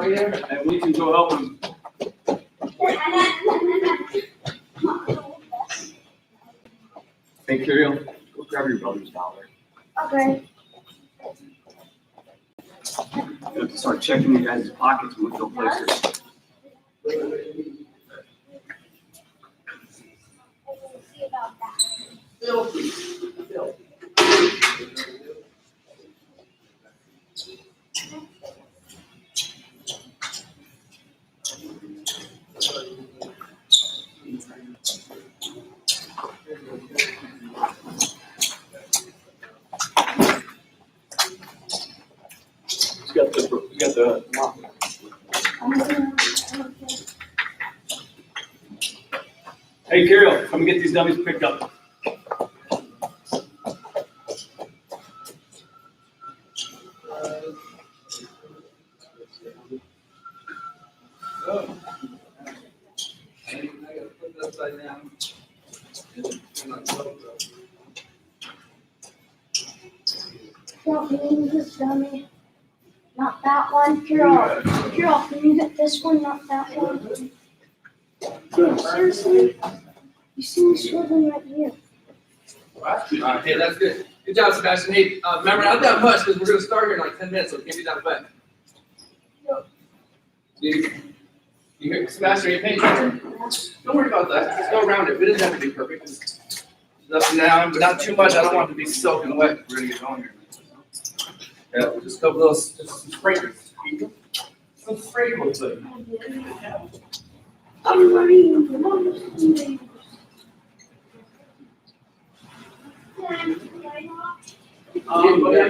right there, and we can go help him. Hey, Kirill, go grab your brother's dollar. Okay. You have to start checking you guys' pockets and look no places. See about that. You got the lock. Hey, Kirill, come and get these dummies picked up. Carol, can you use this dummy? Not that one. Carol, can you get this one? Not that one. Seriously? You see me struggling right here. Hey, that's good. Good job, Sebastian. Hey, remember, not that much because we're going to start here in like 10 minutes, so it can't be that wet. You hear, Sebastian, are you paying attention? Don't worry about that. Just go around it. It doesn't have to be perfect. Just up and down, but not too much. I don't want it to be soaking wet. We're going to get going here. Yeah, we'll just go with those, just some sprinkles. Some sprinkles. I'm running. But I'm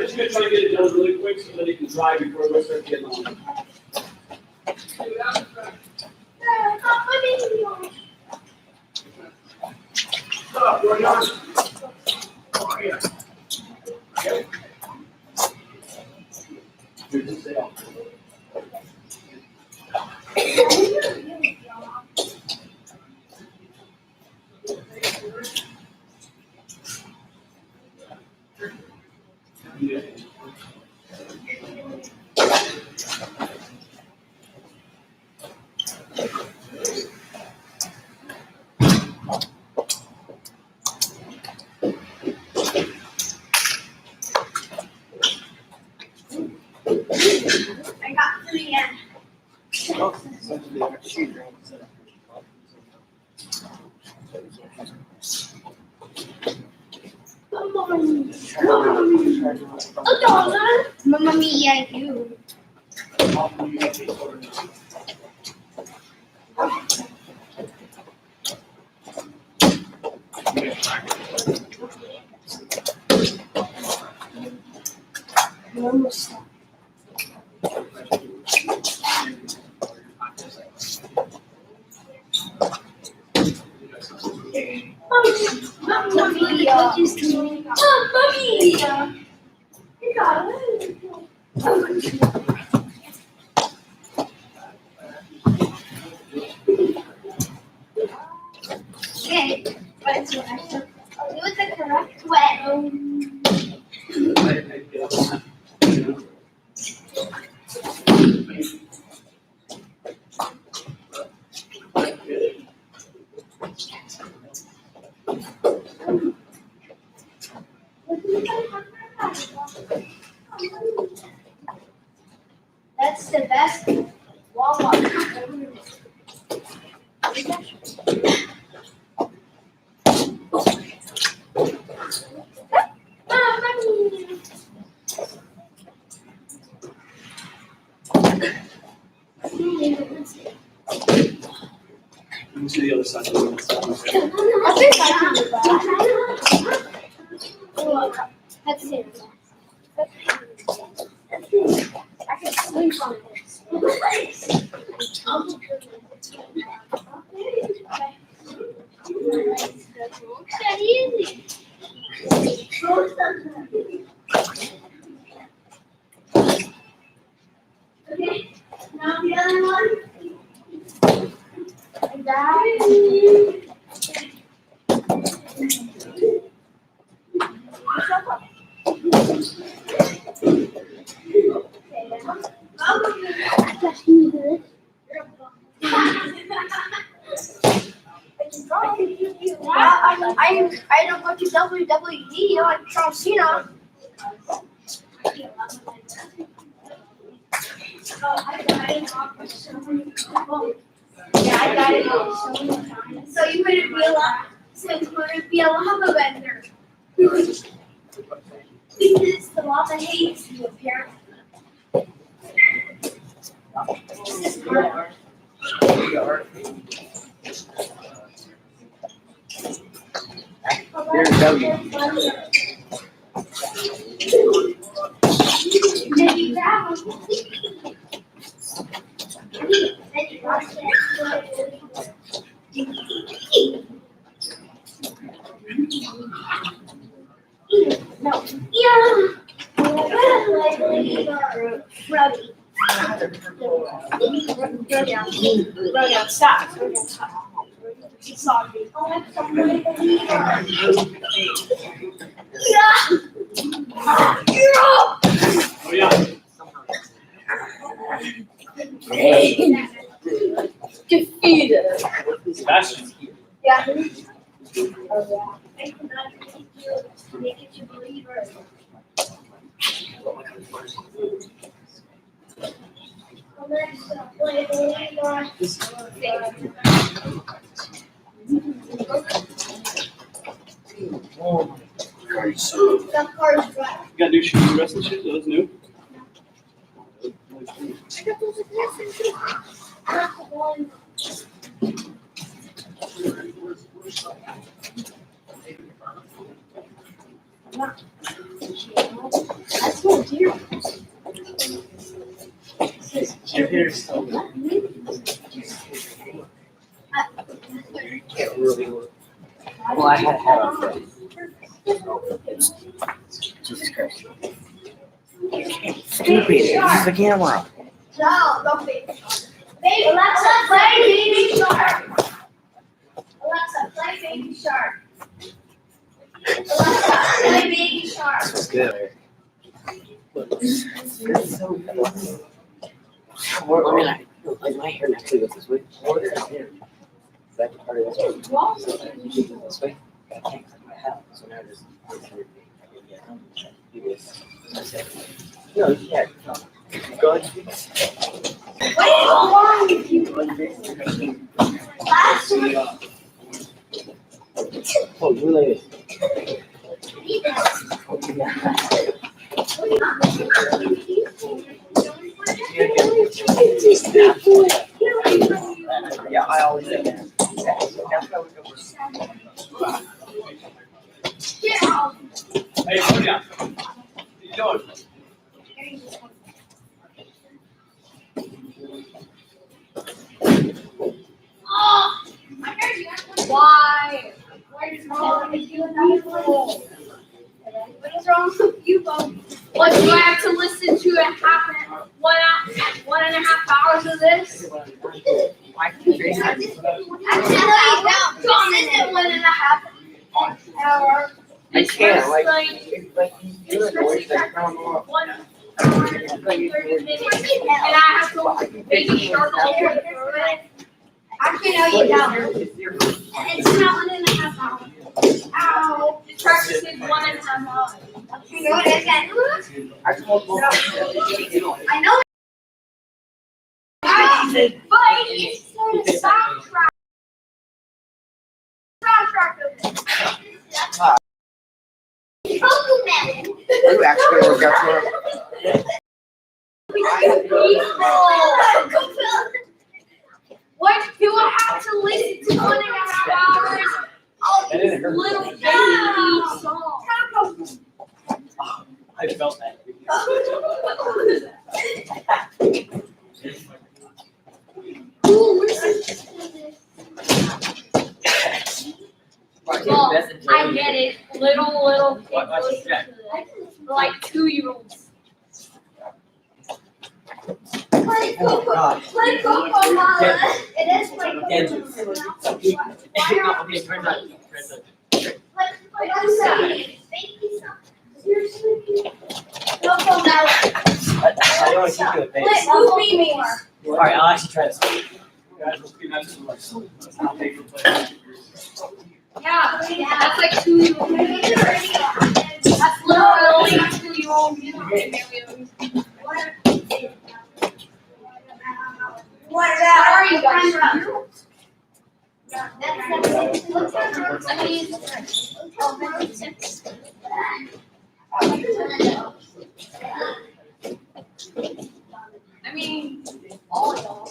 just gonna try to get it done really quick so that he can drive before we start getting on. Stop, you're on. Oh, yeah. Okay. Here, just stay on. Yeah. I got 3 in. Mamma mia, you. Mamma mia. Mamma mia. You got it. Okay, but it's what I said. I'll do it the correct way. That's the best Walmart. Let me see the other side of the room. I think I can do that. That's it. I can sleep on this. That's easy. Okay, now the other one. And that. Okay, Just use it. I don't go to WWD like John Cena. Yeah, I got it so many times. So you wouldn't be a lava bender. Because the lava hates you, apparently. This is hard. There's W. Then you grab them. Then you grab No. Yeah. Rubby. Throw down, stop. It's soggy. Oh, yeah. Defeated. Sebastian. Yeah. Oh, yeah. I cannot make it to believer. Alexa, play believer. The car's right. You got new shoes, wrestling shoes? Are those new? I got those aggressive. Not the one. That's so dear. Your hair's so good. You can't really look. Well, I had a hat on first. Jesus Christ. Stupid. Use the camera. No, don't be. Baby, Alexa, play Baby Shark. Alexa, play Baby Shark. Alexa, play Baby Shark. This is good. It's so good. I mean, like my hair naturally goes this way. That's part of this way. So this way. I can't cut my hat. So now I just do this. No, yeah. Go ahead. What is wrong with you? Last week. Oh, you like Yeah, I always say that. That's why we go for Get out. Hey, Sonia. What you doing? Oh, why? What is wrong with you, people? What is wrong with you, folks? What, do I have to listen to one and a half hours of this? Actually, no, you don't. This isn't 1.5 hours. I can't, like, It's supposed to take 1 hour and 30 minutes, and I have to maybe start the whole way through it. Actually, no, you don't. It's not 1.5 hours. Ow. The practice is 1.5 hours. You know what I said? I know. But it's the soundtrack. Coconut. you actually work out tomorrow? What do I have to listen to 1.5 hours of That didn't this hurt. little baby song? I felt that. Well, I get it. Little kids What's listen that? to this. Like 2-year-olds. Play Oh, God. Play Coco Mala. It is like Yeah. Coco. Okay, turn that. Like, I'm sorry. Thank you so much. Seriously? Coco Mala. I want to keep you at base. Who beat me more? All right, I'll actually try this. Guys, let's be nice to let's not pay for playing. Yeah, that's like 2 years old. That's literally 2 year old. What How are you guys? I mean, all y'all.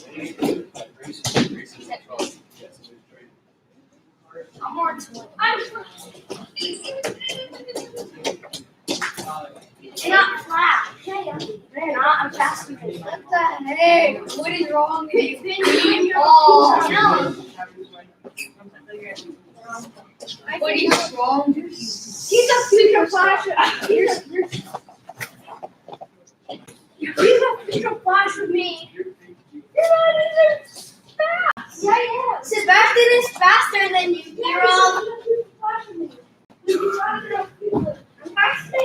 I'm more You're not flat. They're not. I'm faster than you. What the heck? What is wrong with you? Oh, no. what is wrong? He's a future flash. He's a future flash with me. You're not even fast. Yeah, yeah. Sebastian is faster than you. You're all. I'm faster.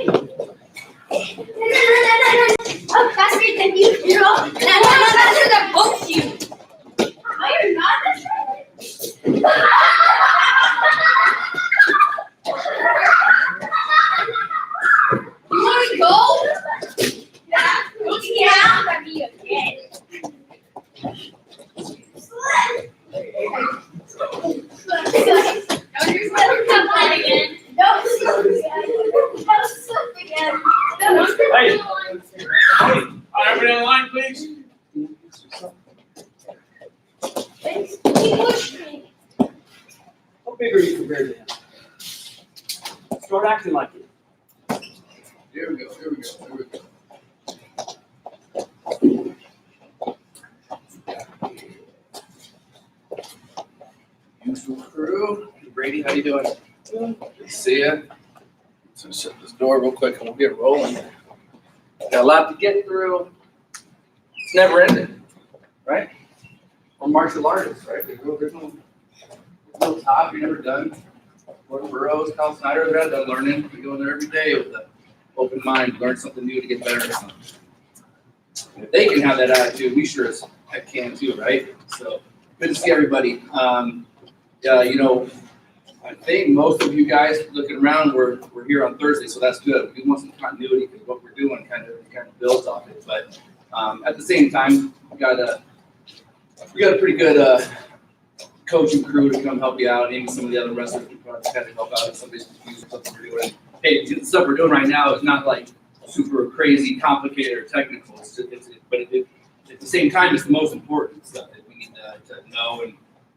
I'm faster than you. You're all. I'm faster than both you. No, you're not. You want to go? Yeah. Hey. Everybody in line, please. He pushed me. How big are you compared to him? Start acting like it. Here we go. Usual crew. Brady, how you doing? Good to see ya. So shut this door real quick and we'll get rolling. Got a lot to get through. It's never ending, right? We're martial artists, right? There's no top. You're never done. Gordon Burroughs, Kyle Snyder, they're done learning. We go in there every day with an open mind, learn something new to get better at something. If they can have that attitude, we sure as heck can too, right? So good to see everybody. I think most of you guys looking around, we're here on Thursday, so that's good. We want some continuity because what we're doing kind of builds off it. But at the same time, we got a pretty good coaching crew to come help you out. Maybe some of the other wrestlers can kind of help out if somebody's confused with something we're doing. Hey, the stuff we're doing right now is not like super crazy, complicated, or technical. But at the same time, it's the most important stuff that we need to know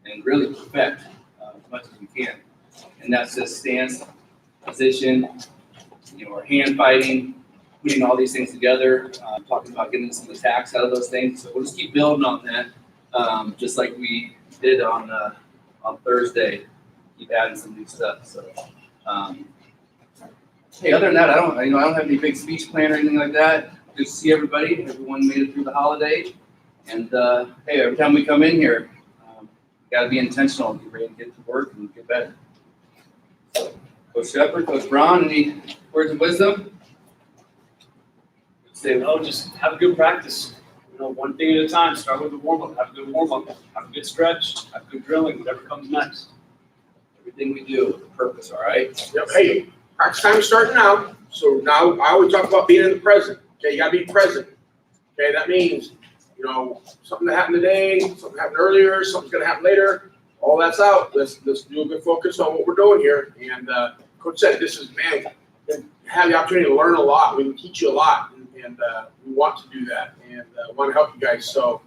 and really perfect as much as we can. And that's just stance, position, our hand fighting, putting all these things together, talking about getting some attacks out of those things. So we'll just keep building on that, just like we did on Thursday. Keep adding some new stuff. So, hey, other than that, I don't have any big speech plan or anything like that. Good to see everybody. Everyone made it through the holiday. And hey, every time we come in here, got to be intentional. Get ready to get to work and get better. So, Coach Shepard, Coach Braun, any words of wisdom? Just have a good practice. One thing at a time. Start with the warm-up. Have a good warm-up. Have a good stretch. Have good drilling. Whatever comes next. Everything we do with a purpose, all right? Yep. Hey, practice time is starting now. So now I always talk about being in the present. Okay, you gotta be present. Okay, that means, something that happened today, something happened earlier, something's gonna happen later. All that's out. Let's do a good focus on what we're doing here. And Coach said, have the opportunity to learn a lot. We can teach you a lot, and we want to do that, and want to help you guys. So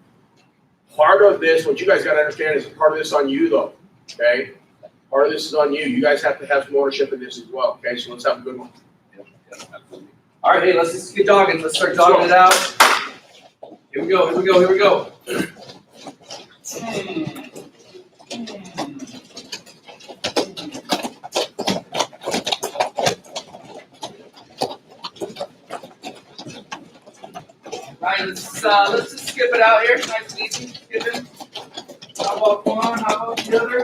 part of this, what you guys got to understand is part of this on you, though. Okay, part of this is on you. You guys have to have some ownership in this as well. Okay, so let's have a good one. All right, hey, let's just get jogging. Let's start jogging it out. Here we go. All right, let's just skip it out here. Nice and easy. Skip it. How about one? How about the other?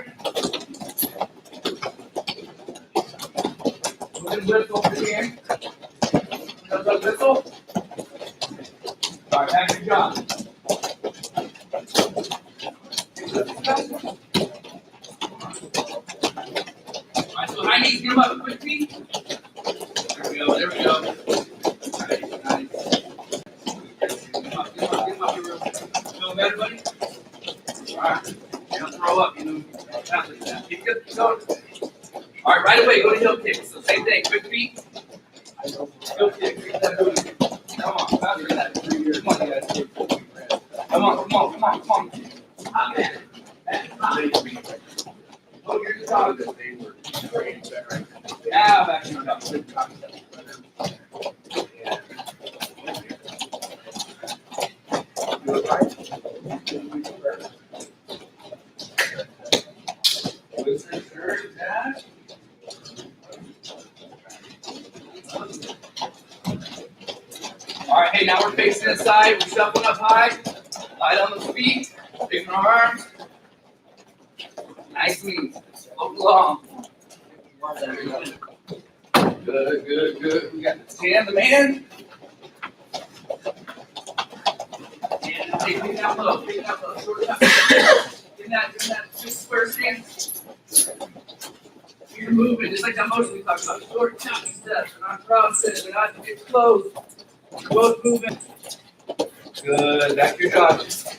Whistle for the game. Whistle. back to John. Alright, so high knees, get them up, quick feet. There we go, there we go. Nice. Get them up, feel better, buddy? Alright, don't throw up, you know. Keep going. Alright, right away, go to heel kicks. So same thing, quick feet. Heel kick, keep that booty. Come on, faster than that. Come on, you guys. Come on. Hot man. Oh, you're just out of this. Now back to the top. All right, hey, now we're facing inside. We're shuffling up high. Light on the feet. Taking our arms. Nice knees. Float along. Good. We got the stand, the man. And take it down low. Short up. Give that just square stance. You're moving, just like that motion we talked about. Short, choppy steps. We're not crossing. We're not getting close. We're both moving. Good. Back to your dodges.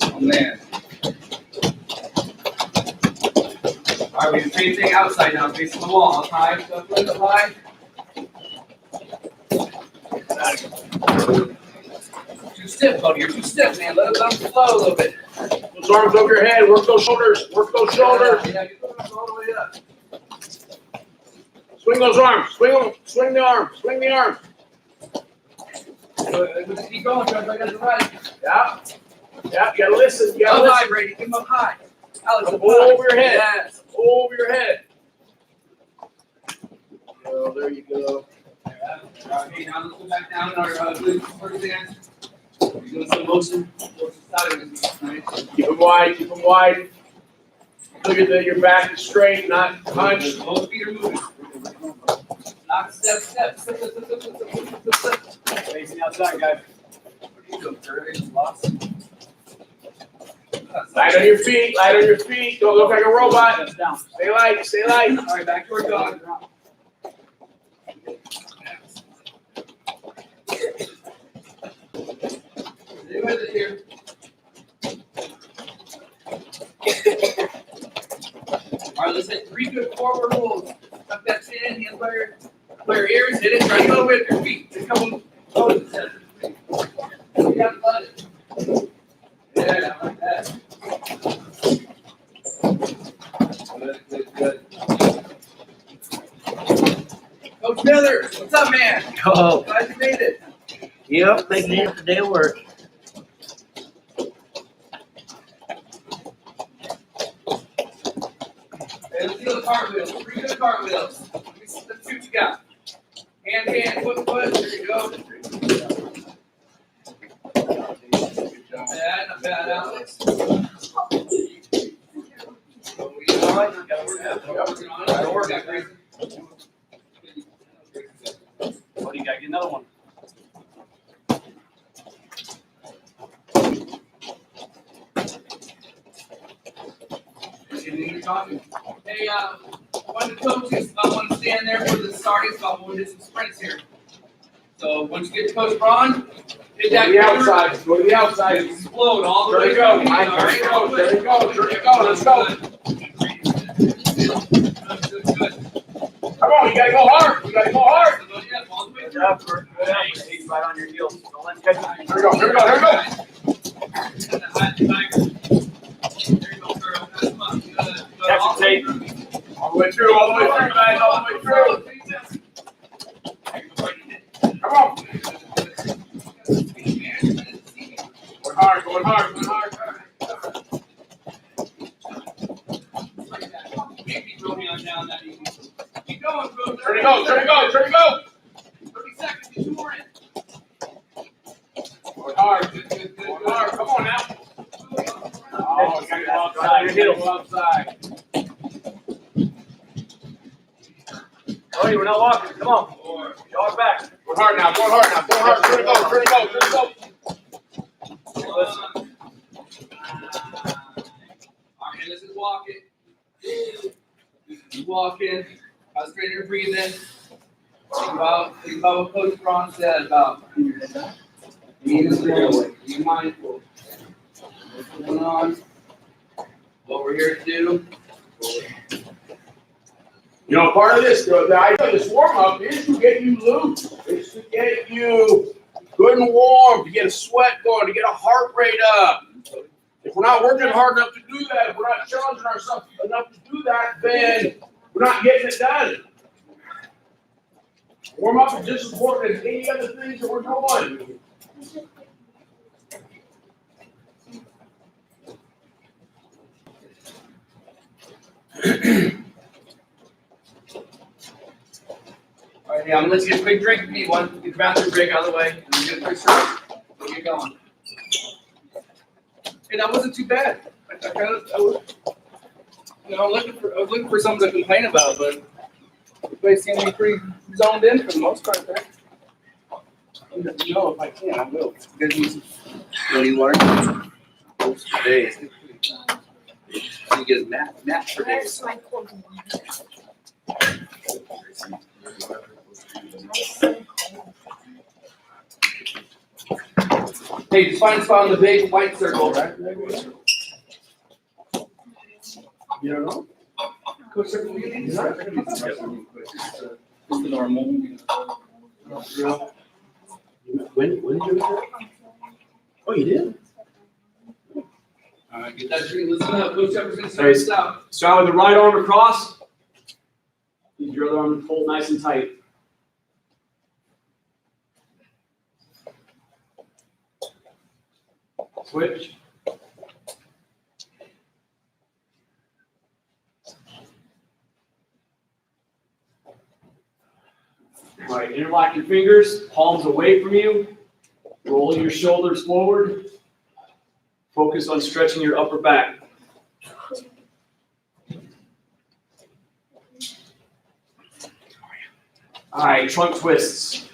Oh, man. All right, we do the same thing outside now, facing the wall. Up high, up high. Too stiff, buddy. You're too stiff, man. Let them flow a little bit. Those arms over your head, work those shoulders, Yeah, get those all the way up. Swing those arms, swing the arms. Keep going, Trevor. Right at the right. Yeah, you gotta listen, Up high, Brady. Give him up high. Alex, up Pull high. over your head. Yes. Over your head. Oh, there you go. Okay, now let's go back down in our good first stance. We're doing some motion side of this, right? Keep them wide. Look at that, your back is straight, not hunched. Both feet are moving. Not step. Facing outside, guys. Light on your feet. Don't look like a robot. Steps down. Stay light. All right, back to our dog. Stay with it here. All right, let's hit 3 good forward rolls. Tuck that chin, hands by your ears, hit it, try to go with your feet. Just come close to center. You got to let it. Yeah, I like that. Good. Coach Miller, what's up, man? Oh, Glad you made it. yep, making it today work. Hey, let's do the cartwheels. 3 good cartwheels. Let's see what you got. Hand, foot. There you go. Not bad, Alex. What do you got? Get another one. Hey, one of the coaches want to stand there for the starting spot. We'll hit some sprints here. So once you get to Coach Braun, hit that Go to the outside. Explode all the way. There you go. There you go. Let's go. Good. Come on, you gotta go hard. Yeah, all the way Good through. job, Bert. He's right on your heels. Don't let him catch you. Here we go. There you go, girl. Come on. Catch your tape. All the way through, guys. All the way through. Come on. Going hard. Keep going, bro. Turn it go. 30 seconds, get 2 more in. Going hard. Come on now. Oh, you gotta go outside. Your heels. Go outside. Oh, we're not walking. Come on. 4, hard now, going hard now, going hard. Turn it go. All right, this is walking. You walking. Concentrate your breathing. Think about what Coach Braun said about being still, being mindful. What's going on? What we're here to do. You know, part of this, the idea of this warm-up is to get you loose. It's to get you good and warm, to get a sweat going, to get a heart rate up. If we're not working hard enough to do that, if we're not challenging ourselves enough to do that, then we're not getting it done. Warm-up is just as important as any other things that we're doing. All right, yeah, I'm gonna let you get a quick drink if you need one. Get the bathroom break out of the way, and then get a quick stretch. We'll get going. Hey, that wasn't too bad. I was looking for something to complain about, but everybody seemed to be pretty zoned in for the most part there. You know, if I can, I will. You guys need some need water? Days. You get a nap for days. Hey, just find a spot on the big white circle. You don't know? Coach Circle, we need to start. Just the normal. When did you return? Oh, you did? All right, get that drink. Listen up. Coach Circle's gonna start us out. Start with the right arm across. Use your other arm to hold nice and tight. Switch. All right, interlock your fingers, palms away from you. Roll your shoulders forward. Focus on stretching your upper back. All right, trunk twists.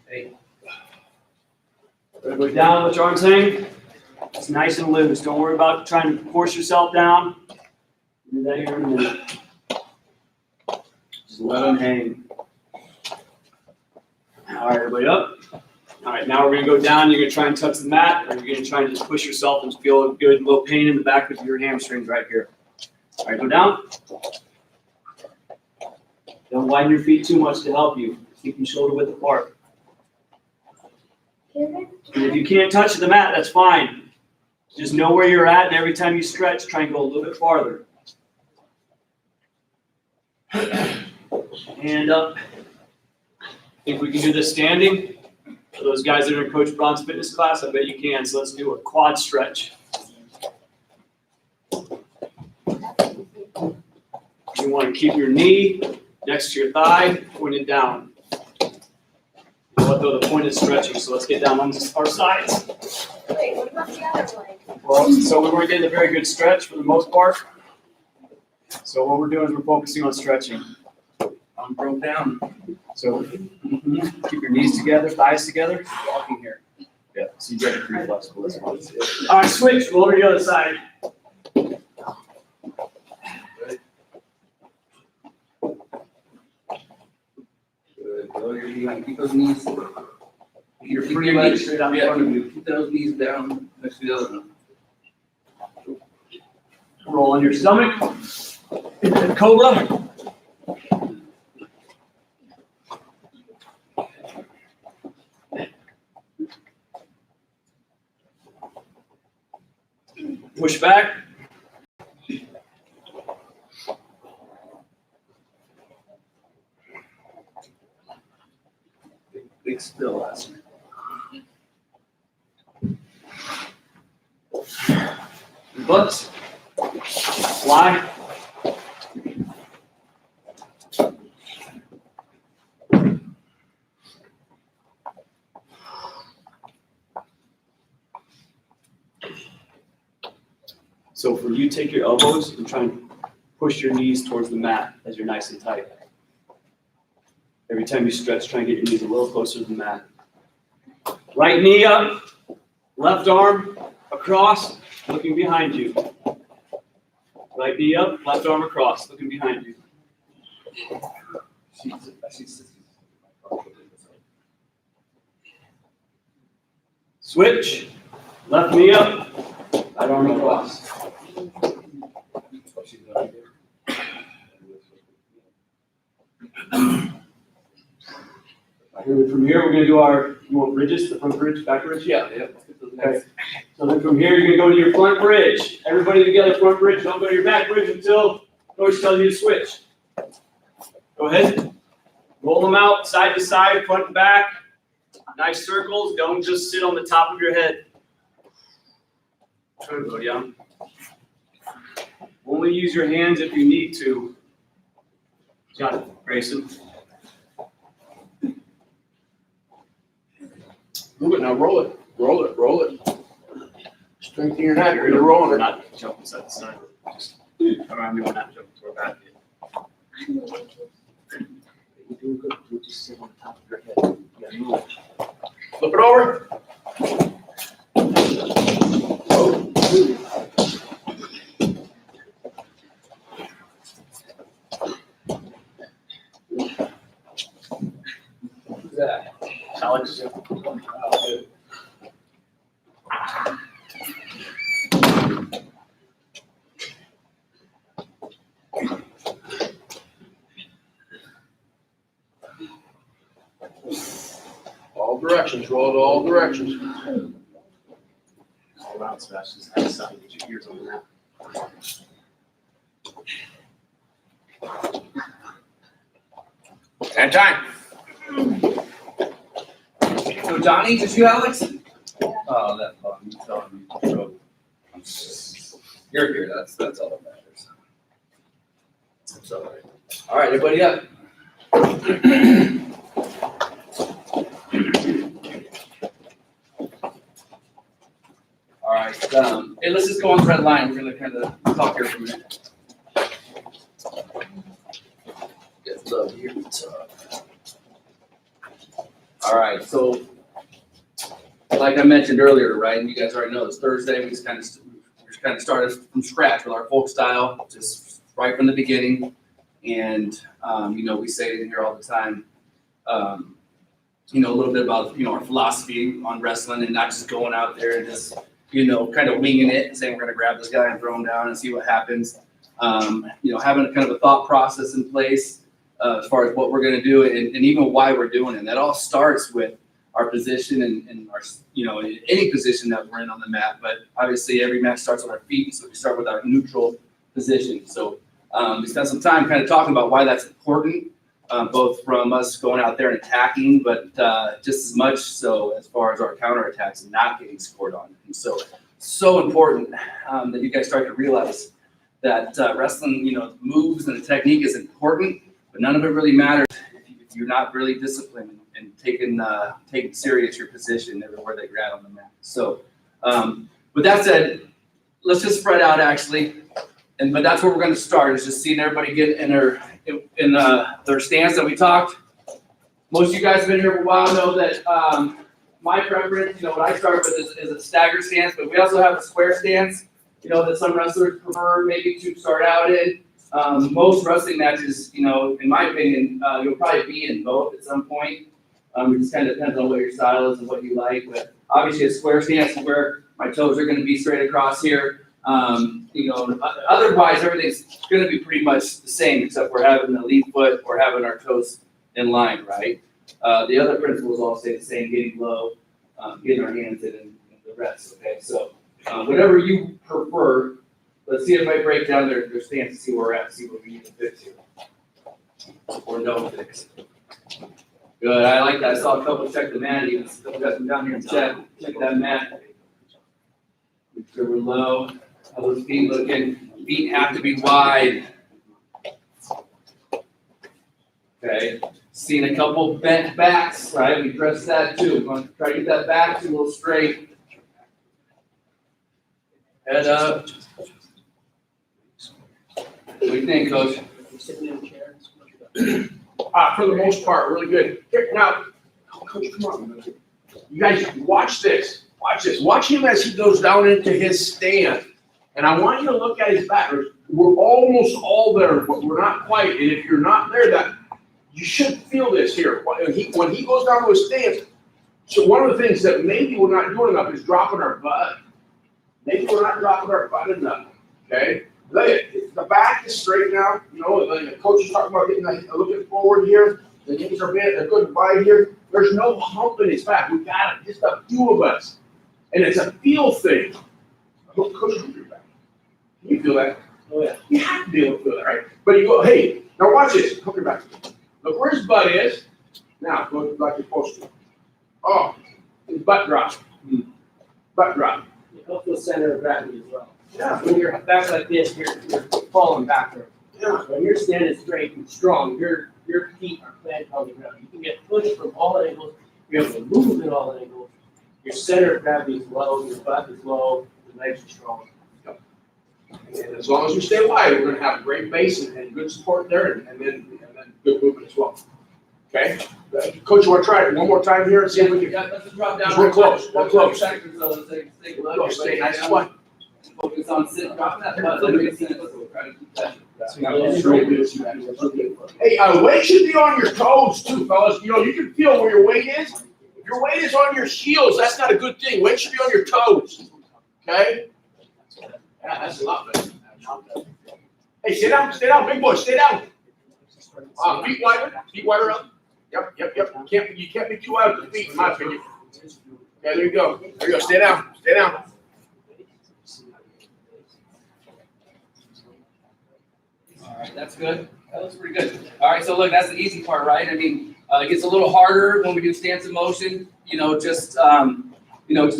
Hey. Go down, let your arms hang. It's nice and loose. Don't worry about trying to force yourself down. Do that here in a minute. Just let them hang. All right, everybody up. All right, now we're going to go down. You're going to try and touch the mat, or you're going to try and just push yourself and feel a good little pain in the back of your hamstrings right here. All right, go down. Don't widen your feet too much to help you. Keep them shoulder width apart. And if you can't touch the mat, that's fine. Just know where you're at, and every time you stretch, try and go a little bit farther. Hand up. Think we can do this standing? For those guys that are in Coach Braun's fitness class, I bet you can. So let's do a quad stretch. You want to keep your knee next to your thigh, pointed down. Let go of the point is stretching, so let's get down on our sides. Wait, what about the other leg? Well, so we weren't getting a very good stretch for the most part. So what we're doing is we're focusing on stretching. I'm broke down. So keep your knees together, thighs together, walking here. Yeah, so you get it pretty flexible. All right, switch, go over to the other side. Good. Lower your knee. Keep those knees. You're pretty much straight out in front of you. Keep those knees down next to the other one. Roll on your stomach. Cobra. Push back. Big spill last night. Butts. Fly. So for you, take your elbows and try and push your knees towards the mat as you're nice and tight. Every time you stretch, try and get your knees a little closer to the mat. Right knee up, left arm across, looking behind you. Right knee up, left arm across, looking behind you. Switch, left knee up, right arm across. From here, we're going to do our, you want bridges, the front bridge, back bridge? Yeah. Okay. So then from here, you're going to go to your front bridge. Everybody together, front bridge. Don't go to your back bridge until Coach tells you to switch. Go ahead. Roll them out side to side, front to back. Nice circles. Don't just sit on the top of your head. Try to go down. Only use your hands if you need to. Got it, Grayson. Move it now, roll it, roll it, roll it. Strengthen your neck, you're rolling We're it. not jumping side to side. Just around you, we're not jumping to our back. You're doing good. You just sit on the top of your head. You gotta move. Flip it over. Who's that? Alex. All directions, roll it all directions. All around, Sebastian. Just have a side. Get your ears on the mat. And time. So Johnny, just you, Alex? Oh, that's fun. You telling me. So, you're here. That's all that matters. It's all right. All right, everybody up. All right. Hey, let's just go on the red line. We're gonna kind of talk here for a minute. Get love here. All right. So, like I mentioned earlier, right? And you guys already know this. Thursday, we just kind of started from scratch with our folk style, just right from the beginning. And we say it in here all the time. A little bit about our philosophy on wrestling, and not just going out there and just kind of winging it and saying we're going to grab this guy and throw him down and see what happens. Having a kind of a thought process in place as far as what we're going to do and even why we're doing it. And that all starts with our position and our any position that we're in on the mat. But obviously every match starts on our feet, so we start with our neutral position. So we spent some time kind of talking about why that's important, both from us going out there and attacking, but just as much so as far as our counterattacks and not getting scored on. And so important that you guys start to realize that wrestling, moves and the technique is important, but none of it really matters if you're not really disciplined and taking serious your position everywhere that you're at on the mat. So with that said, let's just spread out actually. But that's where we're going to start, is just seeing everybody get in their stance that we talked. Most of you guys have been here for a while know that my preference, what I start with is a stagger stance, but we also have a square stance, that some wrestlers prefer maybe to start out in. Most wrestling matches, in my opinion, you'll probably be in both at some point. It just kind of depends on what your style is and what you like, but obviously a square stance is where my toes are going to be straight across here. Otherwise everything's going to be pretty much the same, except we're having the lead foot or having our toes in line, right? The other principles all stay the same: getting low, getting our hands in, and the rest. Okay, so whatever you prefer. Let's see if I break down their stance and see where we're at, see what we need to fix here, or no fix. Good, I like that. I saw a couple check the mat. Even a couple guys come down here and check that mat. Make sure we're low. How those feet looking? Feet have to be wide. Okay. Seeing a couple bent backs, right? We press that too. We're going to try to get that back a little straight. Head up. do you think, Coach? For the most part, really good. Here, now, Coach, come on. You guys, watch this. Watch this. Watch him as he goes down into his stand. And I want you to look at his back. We're almost all there, but we're not quite. And if you're not there, that you should feel this here. When he goes down to his stance, so one of the things that maybe we're not doing enough is dropping our butt. Maybe we're not dropping our butt enough. Okay? Look at the back is straight now. You know, like the coach is talking about getting looking forward here. The knees are bent, a good wide here. There's no hump in his back. We got it, just a few of us. And it's a feel thing. Coach, can you feel that? Oh yeah. You have to be able to feel that, right? But you go, hey, now watch this. Hook your back. Look where his butt is. Now go like you're supposed to. Oh, his butt drop. Butt drop. It helps the center of gravity as well. Yeah. When you're back like this, you're falling backward. Yeah. When you're standing straight and strong, your feet are planted on the ground. You can get pushed from all angles. You're able to move in all angles. Your center of gravity is low. Your butt is low. Your legs are strong. And as long as we stay wide, we're going to have great base and good support there, and then good movement as well. Okay? Coach, you want to try it one more time here and see if we can. Yeah, let's just drop down. We're close. We're close. Seconds, so let's take a look. Go, stay nice and wide. Focus on sit, drop that butt. Let me see. We'll try to keep that. Hey, weight should be on your toes too, fellas. You know, you can feel where your weight is. If your weight is on your heels, that's not a good thing. Weight should be on your toes. Okay? Yeah, that's a lot better. Hey, sit down, big boy, stay down. Feet wider up. Yep. You can't be too out of the feet, in my opinion. Yeah, there you go. Stay down. All right, that's good. That looks pretty good. All right, so look, that's the easy part, right? I mean, it gets a little harder when we do stance of motion. Just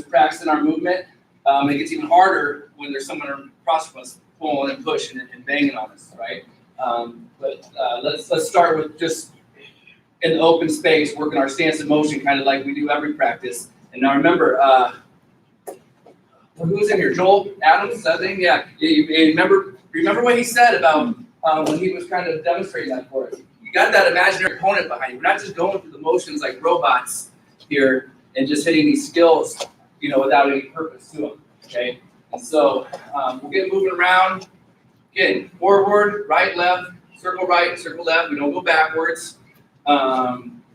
practicing our movement. It gets even harder when there's someone across from us pulling and pushing and banging on us, right? But let's start with just in the open space, working our stance of motion, kind of like we do every practice. And now remember, who's in here? Joel Adams, I think. Yeah. You remember what he said about when he was kind of demonstrating that for us. You got that imaginary opponent behind you. We're not just going through the motions like robots here and just hitting these skills, without any purpose to them. Okay. And so we'll get moving around. Again, forward, right, left, circle left. We don't go backwards.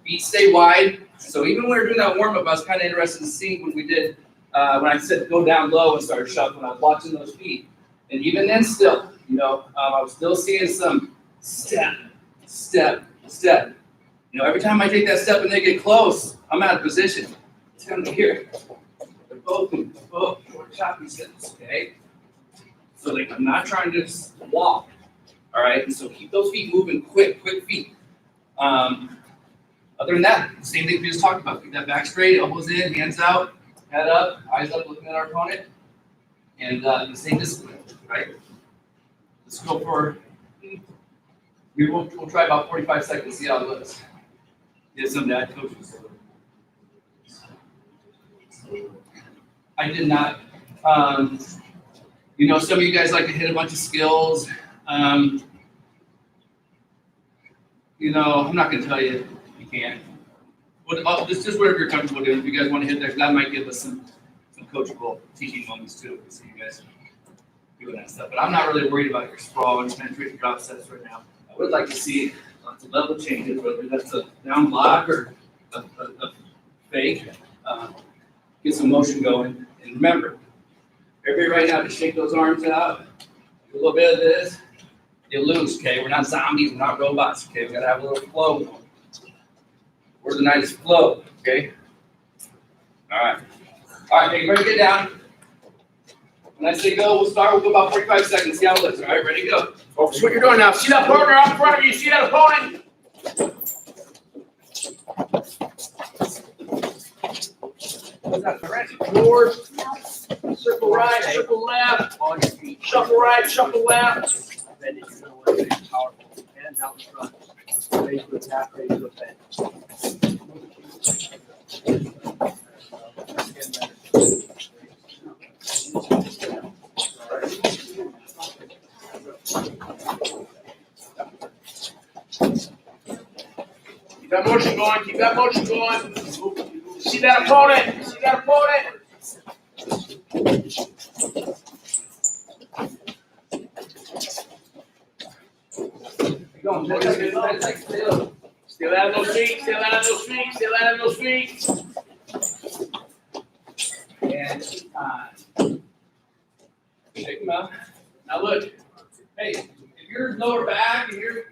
Feet stay wide. So even when we were doing that warm up, I was kind of interested to see when we did, when I said go down low and started shuffling, I was watching those feet. And even then still, I was still seeing some step. Every time I take that step and they get close, I'm out of position. It's kind of here. They're both short, choppy steps, okay? So I'm not trying to just walk, all right? And so keep those feet moving quick feet. Other than that, same thing we just talked about. Keep that back straight, elbows in, hands out, head up, eyes up, looking at our opponent. And the same discipline, right? Let's go for, we'll try about 45 seconds, see how it looks. Get some dad coaches. I did not, some of you guys like to hit a bunch of skills. I'm not going to tell you you can't. This is whatever you're comfortable doing. If you guys want to hit there, that might give us some coachable teaching moments too. To see you guys doing that stuff. But I'm not really worried about your sprawl and penetrating drop sets right now. I would like to see lots of level changes, whether that's a down block or a fake. Get some motion going. And remember, everybody right now to shake those arms out. Do a little bit of this. Get loose, okay? We're not zombies, we're not robots, okay? We gotta have a little flow going. Word of the night is flow, okay? All right, everybody get down. When I say go, we'll start. We'll go about 45 seconds, see how it looks. All right, ready, go. Focus what you're doing now. See that partner out in front of you. See that opponent? What's that, correct? Forward. Circle right, circle left. On your feet. Shuffle right, shuffle left. Bend it. You're going to want to be powerful. Hands out in front. Raise to a tap, raise to a bend. Keep that motion going. Keep that motion going. See that opponent. See that opponent. Keep going. Still out of those feet. Still out of those feet. Still out of those feet. And time. Shake them out. Now look, hey, if your lower back and your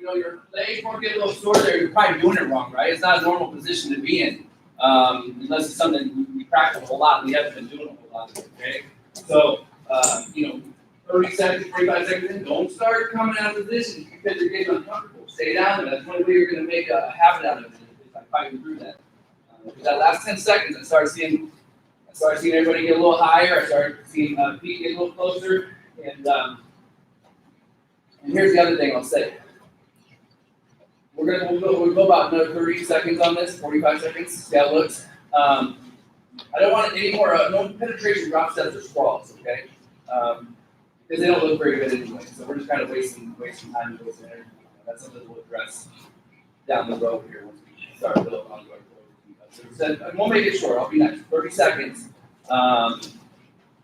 legs won't get a little sore there, you're probably doing it wrong, right? It's not a normal position to be in, unless it's something we practice a whole lot. We haven't been doing a whole lot of it, okay? So, 30 seconds, 45 seconds in, don't start coming out of position because you're getting uncomfortable. Stay down there. That's the only way you're going to make a habit out of it, is by fighting through that. Because that last 10 seconds, I started seeing everybody get a little higher. I started seeing feet get a little closer. And here's the other thing I'll say. We'll go about another 30 seconds on this, 45 seconds, see how it looks. I don't want any more, no penetration drop steps or sprawls, okay? Because they don't look very good anyway. So we're just kind of wasting time and wasting energy. That's something we'll address down the road here once we start building on our and we'll make it short. I'll be nice. 30 seconds.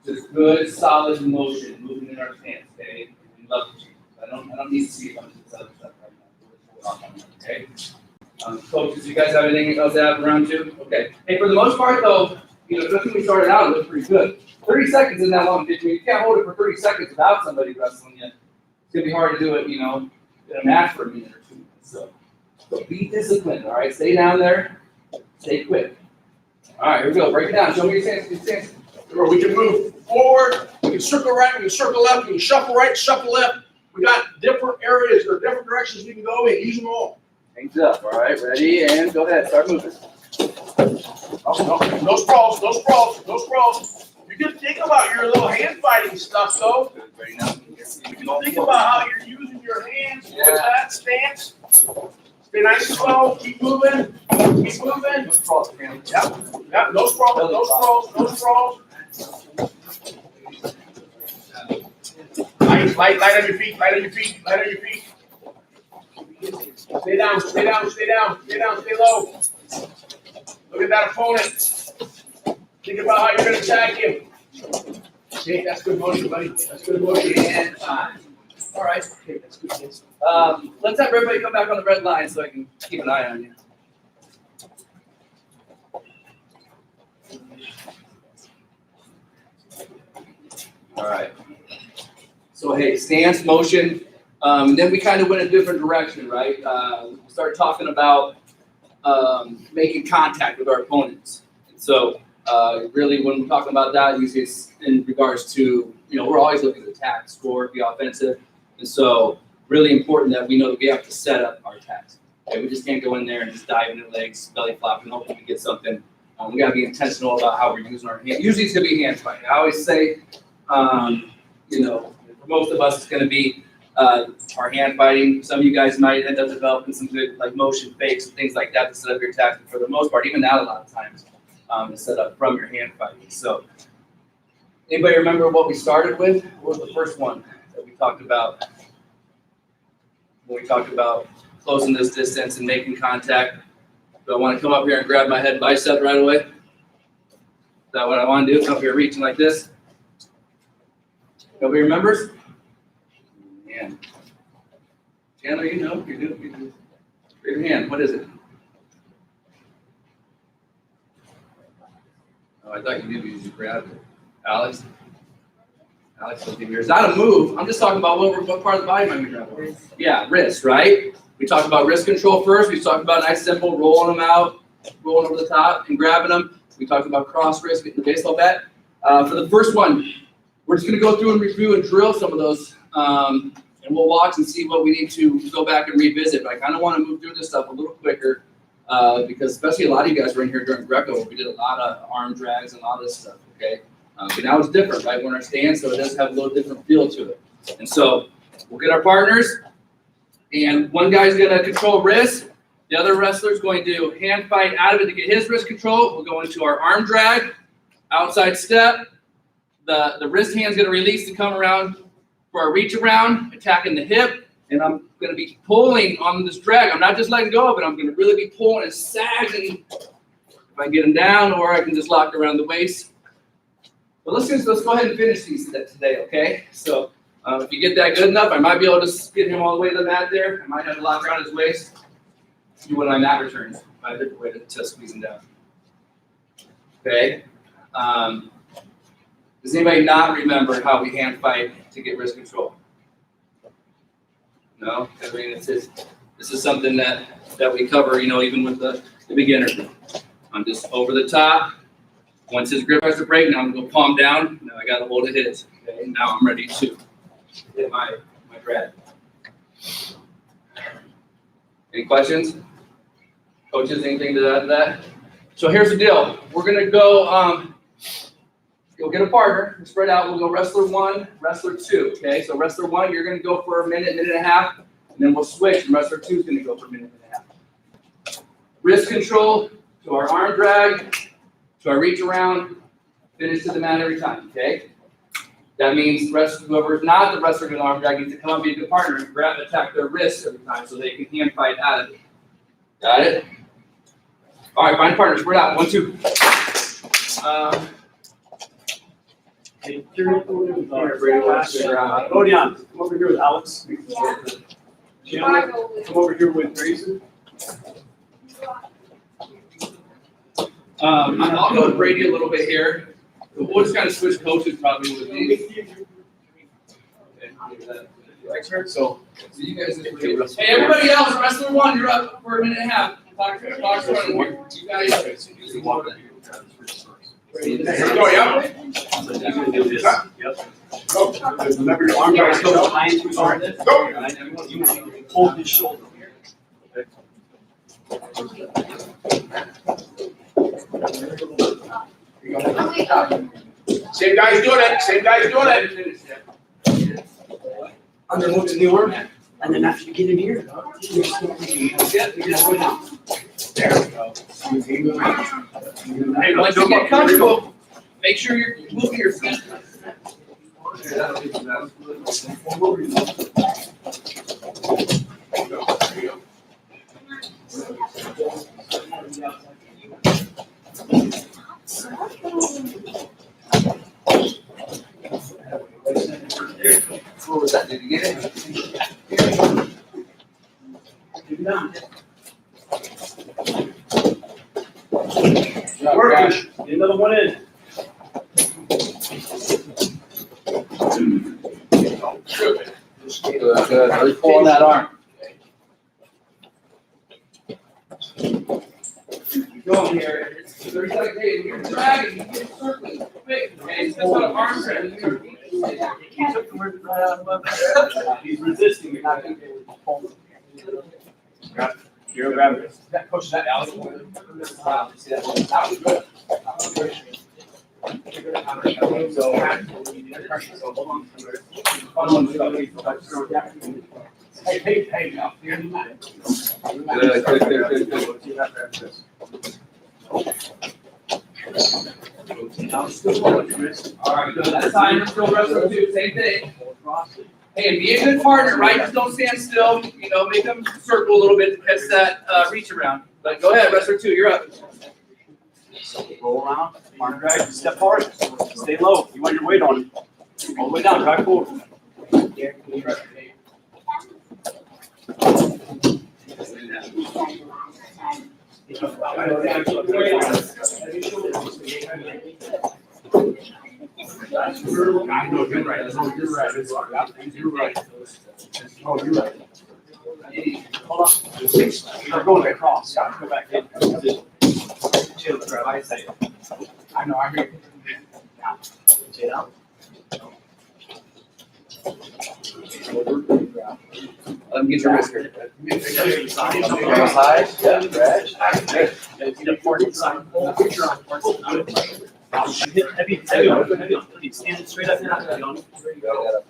Just good, solid motion, moving in our stance, okay? We love to change. I don't need to see a bunch of this other stuff right now. Okay? Coaches, you guys have anything else to add around too? Okay. Hey, for the most part though, nothing we started out, it looked pretty good. 30 seconds isn't that long. You can't hold it for 30 seconds without somebody wrestling you. It's gonna be hard to do it, in a match for a minute or 2 minutes. So be disciplined, all right? Stay down there, stay quick. All right, here we go. Break it down. Show me your stance. We can move forward, we can circle right, we can circle left, we can shuffle right, shuffle left. We got different areas or different directions we can go in, use them all. Hands up, all right, ready, and go ahead, start moving. No sprawls, no sprawls, no sprawls. You can think about your little hand fighting stuff though. Ready now? Think about how you're using your hands with that stance. Stay nice and slow, keep moving, keep moving. Let's cross, man. Yep, no sprawls, no sprawls, no sprawls. Light on your feet, light on your feet, light on your feet. Stay down, stay down, stay down, stay down, stay low. Look at that opponent. Think about how you're gonna tag him. Okay, that's good motion, buddy. That's good motion. And time. All right. Okay, that's good. Let's have everybody come back on the red line so I can keep an eye on you. All right. So hey, stance, motion, and then we kind of went a different direction, right? We started talking about making contact with our opponents. And so really, when we're talking about that, usually it's in regards to, we're always looking to attack, score, be offensive. And so really important that we know that we have to set up our attacks. Okay, we just can't go in there and just dive into legs, belly flop, and hoping to get something. We got to be intentional about how we're using our hands. Usually it's going to be hand fighting. I always say, for most of us, it's going to be our hand fighting. Some of you guys might end up developing some good motion fakes and things like that to set up your attacks. But for the most part, even that a lot of times, is set up from your hand fighting. So anybody remember what we started with? What was the first one that we talked about? When we talked about closing this distance and making contact. Do I want to come up here and grab my head bicep right away? Is that what I want to do? Come up here reaching like this? Nobody remembers? Man. Chandler, you're doing. Raise your hand. What is it? Oh, I thought you knew you just grabbed it. Alex? Alex, it's not a move. I'm just talking about what part of the body am I grabbing? Yeah, wrist, right? We talked about wrist control first. We talked about nice, simple, rolling them out, rolling over the top and grabbing them. We talked about cross wrist, getting the baseball bat. For the first one, we're just going to go through and review and drill some of those. And we'll watch and see what we need to go back and revisit. But I kind of want to move through this stuff a little quicker because especially a lot of you guys were in here during Greco. We did a lot of arm drags and a lot of this stuff, okay? But now it's different, right? We're in our stance, so it does have a little different feel to it. And so we'll get our partners, and one guy's going to control wrist. The other wrestler's going to hand fight out of it to get his wrist control. We'll go into our arm drag, outside step. The wrist hand's going to release to come around for our reach around, attacking the hip, And I'm gonna be pulling on this drag. I'm not just letting go of it. I'm gonna really be pulling and sagging. If I get him down, or I can just lock around the waist. But let's go ahead and finish these today, okay? So if you get that good enough, I might be able to get him all the way to the mat there. I might have to lock around his waist. Do one of my mat returns. My different way to squeeze him down. Okay. Does anybody not remember how we hand fight to get wrist control? No? I mean, this is something that we cover, even with the beginner. I'm just over the top. Once his grip has to break, now I'm going to go palm down. Now I got to hold it his. Okay, now I'm ready to hit my grab. Any questions? Coaches, anything to add to that? So here's the deal. We're going to go, you'll get a partner, we'll spread out. We'll go wrestler 1, wrestler 2. Okay, so wrestler 1, you're going to go for a minute and a half, and then we'll switch, and wrestler 2 is going to go for a minute and a half. Wrist control to our arm drag, to our reach around, finish to the mat every time, okay? That means whoever is not the wrestler with an arm drag needs to come up and be a good partner and grab and attack their wrists every time so they can hand fight out of it. Got it? All right, find a partner, spread out. 1, 2. Odion, come over here with Alex. Yeah. Chandler, come over here with Grayson. I'll go with Brady a little bit here. We'll just kind of switch coaches probably with these. So you guys just hey, everybody else, wrestler 1, you're up for a minute and a half. Talk to you guys. Go, yeah. Go. Remember your arm drag still behind you. Go. You hold his shoulder. Same guy's doing it. Underhook to the arm, and then after you get in here, you just go down. There we go. Hey, once you get comfortable, make sure you're moving your feet. What was that? Did you get it? Work. Get another one in. Good. Really pull on that arm. Keep going here. It's 30 seconds. Hey, when you're dragging, you get circling. Quick. Okay, it's just on an arm grab. He's resisting. You're not going to be able to pull him. You're grabbing it. That coach, that Alex. That was good. So hold on. Hey, now. All right, good. That's time. Let's go wrestler 2. Same thing. Hey, be a good partner, right? Just don't stand still. Make them circle a little bit to catch that reach around. But go ahead, wrestler 2. You're up. Roll around, arm drag, step forward, stay low. You want your weight on him. All the way down, drag forward. I know you're right. You're right. Oh, you're right. Hold on. You're going across. Go back in. Chill, grab. I say it. I know, I hear you. Now. Stay down. Let me get your wrist here. Side. Yeah, stretch. Heavy. Stand straight up now.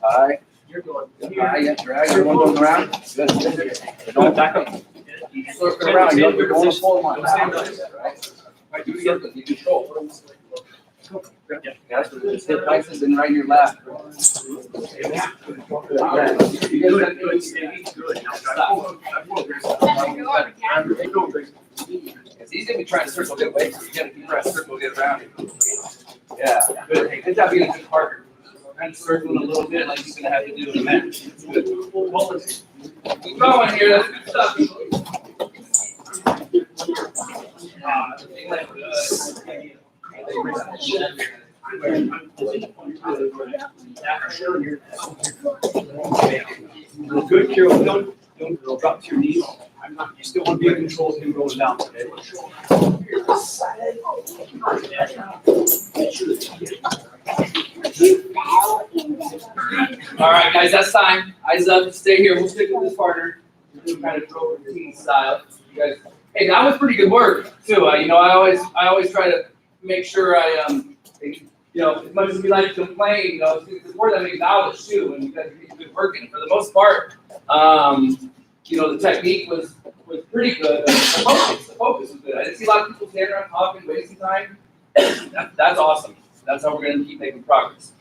High. High, yeah, drag. Everyone going around. Good. Don't back up. Circle around. You're going full line. Stand up. Right? Do it again. You control. Guys, just hip flexors and right in your lap. You guys got good. It's easy to be trying to circle good way, so you gotta keep trying to circle get around. Yeah, good. Hey, good job being a good partner. Kind of circling a little bit like you're gonna have to do in a match. It's good. Keep going here. That's good stuff. Good, Carol. Don't drop to your knees. You still want to be in control of him going down. Okay? All right, guys, that's time. Eyes up. Stay here. We'll stick with this partner. We're doing kind of drill routine style. You guys, hey, that was pretty good work too. I always try to make sure as much as we like to complain, it's important that we acknowledge too, and you guys are good working. For the most part, the technique was pretty good. The focus was good. I didn't see a lot of people standing around talking, wasting time. That's awesome. That's how we're going to keep making progress.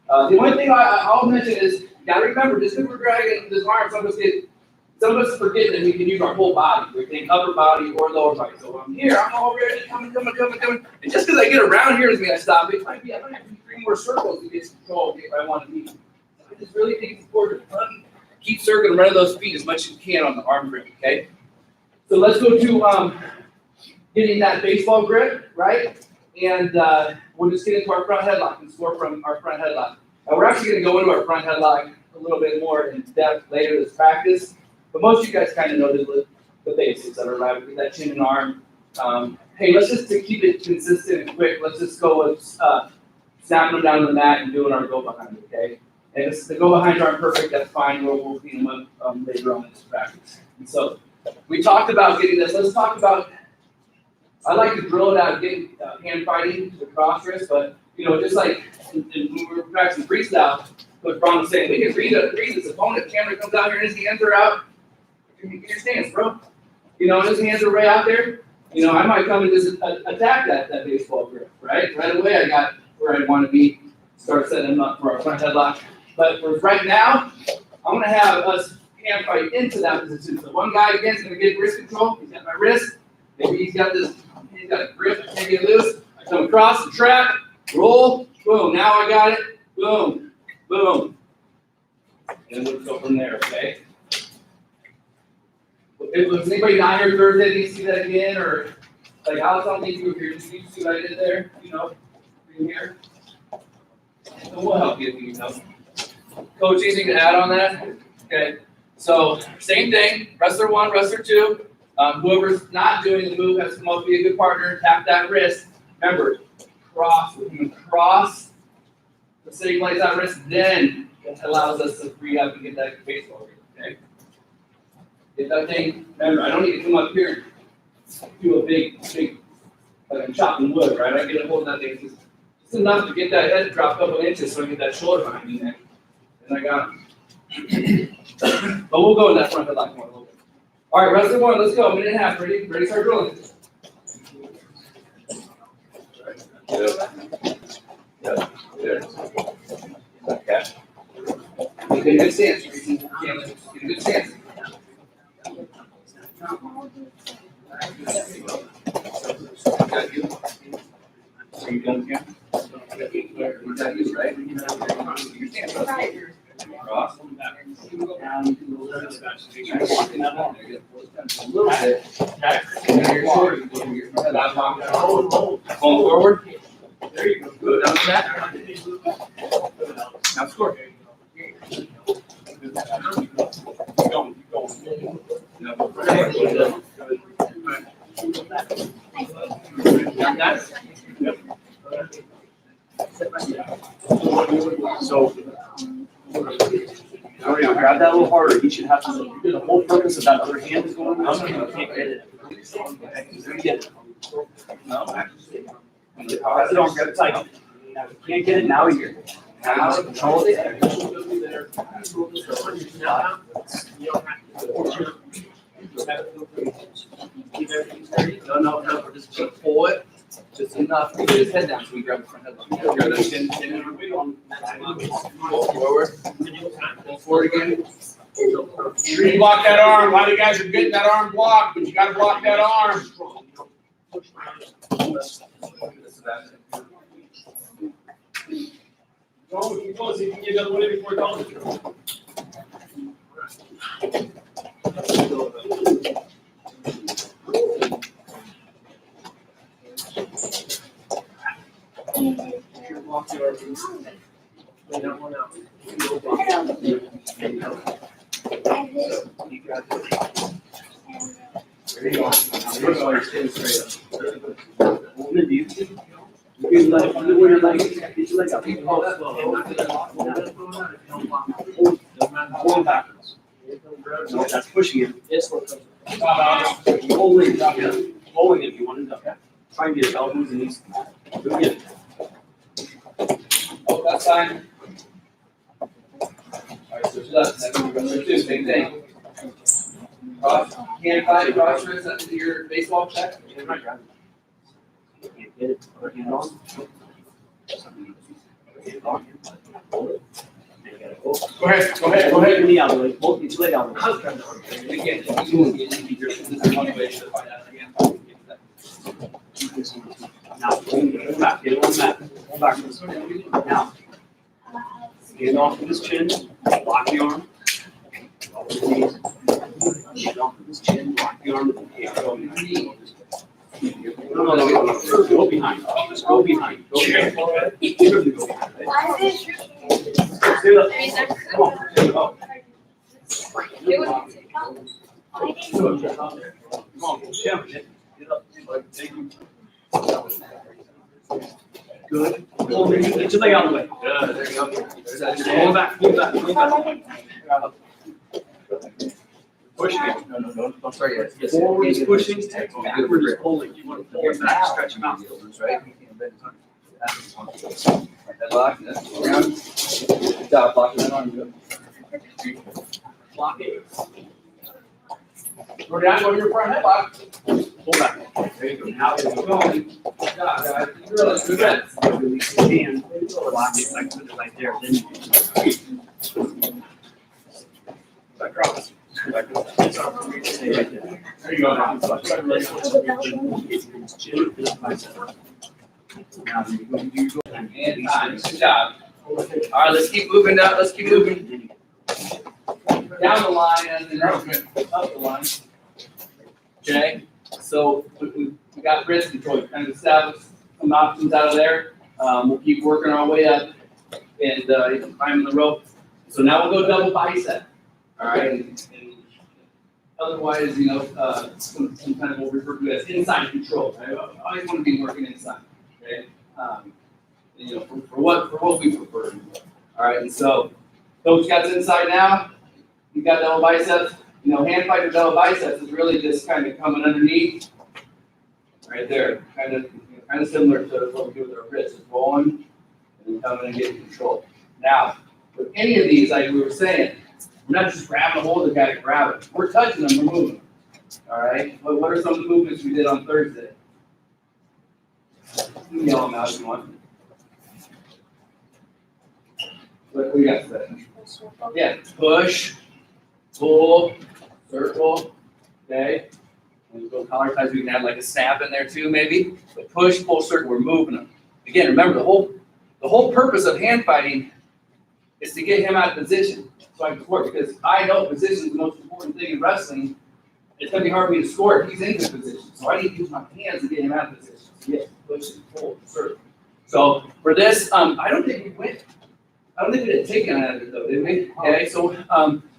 The only thing I'll mention is, you got to remember, just because we're dragging this arm, some of us forget that we can use our whole body. We can upper body or lower body. So I'm here, I'm already coming. And just because I get around here doesn't mean I stop. I might have to do 3 more circles to get to control where I want to be. I just really think it's important to run, keep circling, running those feet as much as you can on the arm grip, okay? So let's go to getting that baseball grip, right? And we'll just get into our front headlock and score from our front headlock. Now we're actually going to go into our front headlock a little bit more in depth later this practice. But most of you guys kind of know the basics of it, right? With that chin and arm. Hey, let's just to keep it consistent and quick, let's just go with snapping them down to the mat and doing our go behind, okay? And if the go behinds aren't perfect, that's fine. We'll clean them up later on in this practice. And so we talked about getting this. Let's talk about, I like to drill it out, getting hand fighting to the cross wrist, but just like when we were practicing freestyle, Coach Brown was saying, we can read this opponent. Camera comes out here and his hands are out. Get your stance, bro. His hands are right out there. I might come and just attack that baseball grip, right? Right away, I got where I want to be, start setting them up for our front headlock. But for right now, I'm going to have us hand fight into that position. So one guy again is going to get wrist control. He's got my wrist. Maybe he's got a grip. I can't get loose. I come across the trap, roll, boom. Now I got it. Boom, boom. And we'll go from there, okay? Was anybody not here Thursday? Did you see that again? Or like Alex, I don't think you were here. Did you see what I did there? Being here? So we'll help you if you need help. Coach, anything to add on that? Okay. So same thing. Wrestler 1, wrestler 2. Whoever's not doing the move has to come up, be a good partner, tap that wrist. Remember, cross the same place that wrist, then it allows us to free up and get that baseball grip, okay? Get that thing, remember, I don't need to come up here and do a big, like I'm chopping wood, right? I get a hold of that thing. It's enough to get that head drop a couple inches so I get that shoulder behind me there. And I got him. But we'll go in that front headlock more a little bit. All right, wrestler 1, let's go. 1.5 minutes. Ready to start drilling. Yep. There. Okay. Get a good stance. Get a good stance. Got you. Are you done here? You got you, right? Your stance. Cross. Down. Walking up on there. A little bit. And then your shoulders. Going forward. There you go. Good. Down the mat. Now score. Keep going. No. So, grab that a little harder. He should have to. The whole purpose of that other hand is going out. You can't get it. Get it. No. Pass it on. Grab it tight. Now, if you can't get it, now you're. Now control it. No. We're just gonna pull it. just enough to get his head down so we grab the front headlock. Grab that chin, forward. Forward again. You block that arm. A lot of you guys are getting that arm blocked, but you gotta block that arm. Go, keep going, see if you can get another one before it's all. Going backwards. No, that's pushing it. Rolling, yeah. Rolling if you want to. Try and get his elbows and knees. Do it again. Oh, that's fine. Alright, switch it up. That's what we're gonna do, same thing. Cross, hand fight, cross wrist into your baseball check. Can't get it. Put your hand on. Hold it. Go ahead, Hold your knee out of the way. Hold your leg out of the way. Again, this is one way to find out again. Now, go back, get it on the mat. Go backwards. Now, get off of his chin, lock the arm. Get off of his chin, lock the arm. No. Go behind. Just go behind. Go behind. Go behind. Stand up. Come on. Stand up. Come on, jump. Get up. Thank you. Good. Get your leg out of the way. Good. There you go. Pull back. Pull back. Pull back. Push again. No, don't start yet. Yes, Forward is yes, pushing. yes. Backward is pulling. You want to pull it back. Stretch them out. Right? Headlock, that's around. Good job, blocking that arm. Good. Block it. Go down, go to your front headlock. Pull back. There you go. Now it's going. Good job, guys. You really good. Good. Release your hand. Block it. Like put it right there. Then you back across. Stay right there. There you go. Now, you go And time. Good job. All right, let's keep moving down. Let's keep moving down the line and then up the line. Okay, so we got wrist control. Kind of established some options out of there. We'll keep working our way up and climbing the rope. So now we'll go double bicep. All right, and otherwise, you know, some kind of what we refer to as inside control. I always want to be working inside. Okay, you know, for what we prefer. All right, and so coach got inside now. You got double biceps. You know, hand fight or double biceps is really just kind of coming underneath, right there, kind of similar to what we do with our wrists, rolling and then coming and getting control. Now, with any of these, like we were saying, we're not just grabbing a hold of the guy to grab it. We're touching them, we're moving. All right. What are some of the movements we did on Thursday? You can yell them out if you want. What we got today? Yeah, push, pull, circle, okay? When we go collar ties, we can add like a snap in there too, maybe. But push, pull, circle, we're moving them. Again, remember the whole purpose of hand fighting is to get him out of position so I can score. Because I know position is the most important thing in wrestling. It's gonna be hard for me to score if he's in good position. So I need to use my hands to get him out of position. So yes, push and pull, circle. So for this, I don't think we went. I don't think we did a takedown out of it though, did we? Okay, so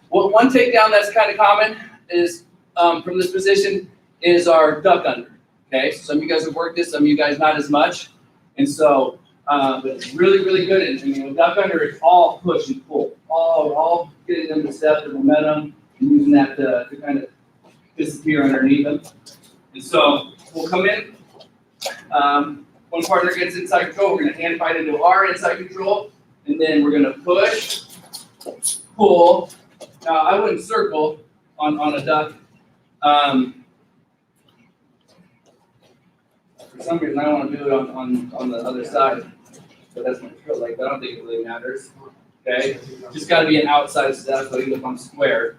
one takedown that's kind of common is from this position is our duck under. Okay, so some of you guys have worked this, some of you guys not as much, and so but it's really, really good. And you know, duck under is all push and pull, all getting them to step the momentum and using that to kind of disappear underneath them. And so we'll come in. One partner gets inside control. We're going to hand fight into our inside control. And then we're gonna push, pull. I wouldn't circle on a duck. For For some reason, I don't want to do it on the other side. But that's my feel like, but I don't think it really matters. Okay? Just got to be an outside step, so even if I'm square.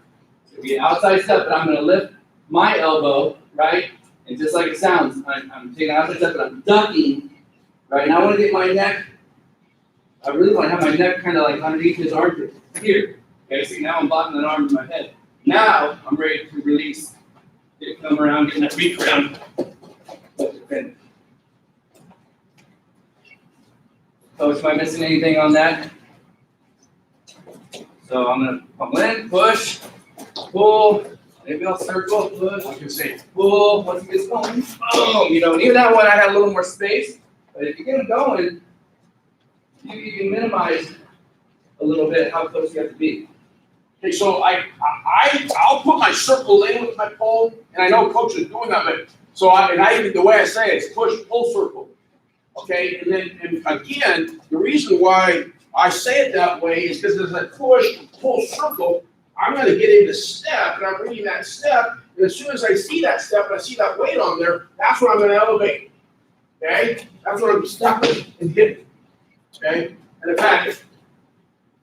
It'll be an outside step, but I'm going to lift my elbow, right? And just like it sounds, I'm taking an outside step, but I'm ducking, right? And I want to get my neck, I really want to have my neck kind of like underneath his armpit, here. Okay, so now I'm blocking that arm with my head. Now I'm ready to release. Come around, getting that reach around. Coach, am I missing anything on that? So I'm gonna pump in, push, pull, maybe I'll circle, push, I can see. pull, once it gets going, boom, you know, and even that one I had a little more space, but if you get them going, you can minimize a little bit how close you have to be. Okay, so I'll put my circle in with my pole, and I know coach is doing that, but the way I say it is push, pull, circle. Okay, and again, the reason why I say it that way is because as I push, pull, circle, I'm gonna get into step, and I'm reading that step, and as soon as I see that step and I see that weight on there, that's when I'm gonna elevate. Okay, that's when I'm stepping and hitting. Okay, and attack it.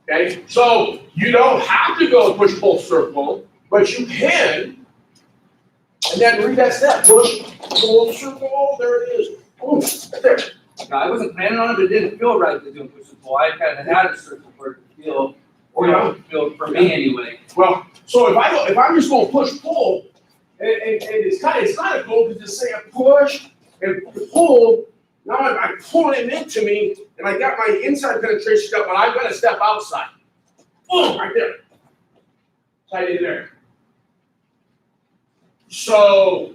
Okay, so you don't have to go push, pull, circle, but you can, and then read that step, push, pull, circle, there it is, boom, right there. Now, I wasn't planning on it, but it didn't feel right to do a push and pull. I kind of had a circle for it to feel for me anyway. Well, so if I'm just going push, pull, and it's kind of cool to just say a push and pull. Now I'm pulling him into me, and I got my inside penetration step, but I'm going to step outside. Boom, right there. Tight in there. So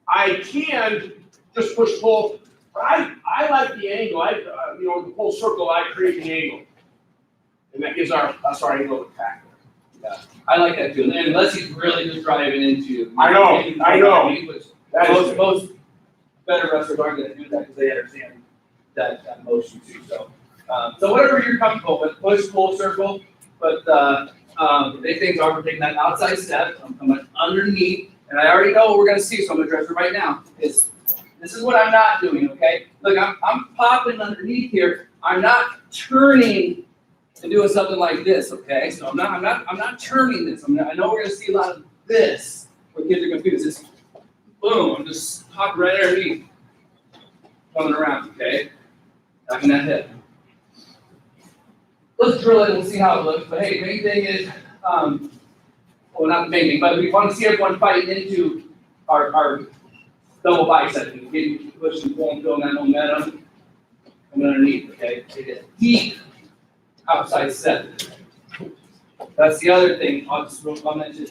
I can just push, pull. But I like the angle. The pull circle, I create the angle. And that's our angle of attack. Yeah, I like that too. And unless he's really just driving into you. I know. Most better wrestlers aren't going to do that because they understand that motion too. So whatever you're comfortable with, push, pull, circle. But the big things are we're taking that outside step. I'm coming underneath, and I already know what we're going to see. So I'm going to address it right now. This is what I'm not doing. Okay, look, I'm popping underneath here. I'm not turning and doing something like this. Okay, so I'm not turning this. I know we're going to see a lot of this where kids are confused. It's boom. I'm just popping right underneath, coming around. Okay, backing that hip. Let's drill it and we'll see how it looks. But hey, the main thing is, well, not the main thing, but we want to see everyone fighting into our double bicep and getting push and pull and feeling that momentum coming underneath. Okay, take a deep outside step. That's the other thing I'll mention.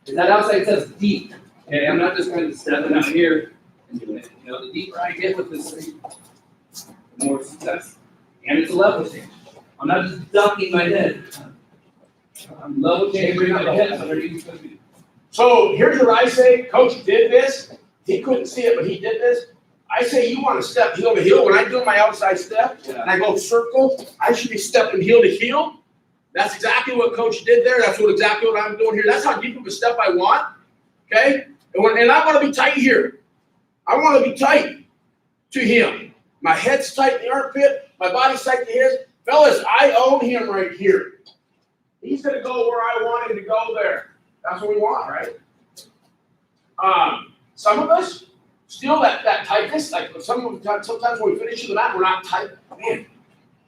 Is that outside step is deep. Okay, I'm not just going to step out here and doing it. You know, the deeper I get with this thing, the more success. And it's a level change. I'm not just ducking my head. I'm level changing my head underneath the feet. So here's what I say. Coach did this. He couldn't see it, but he did this. I say you want to step heel to heel. When I do my outside step and I go circle, I should be stepping heel to heel. That's exactly what Coach did there. That's exactly what I'm doing here. That's how deep of a step I want. Okay? And I want to be tight here. I want to be tight to him. My head's tight in the armpit. My body's tight to his. Fellas, I own him right here. He's going to go where I want him to go there. That's what we want, right? Some of us still that tightness, like sometimes when we finish to the mat, we're not tight. Man,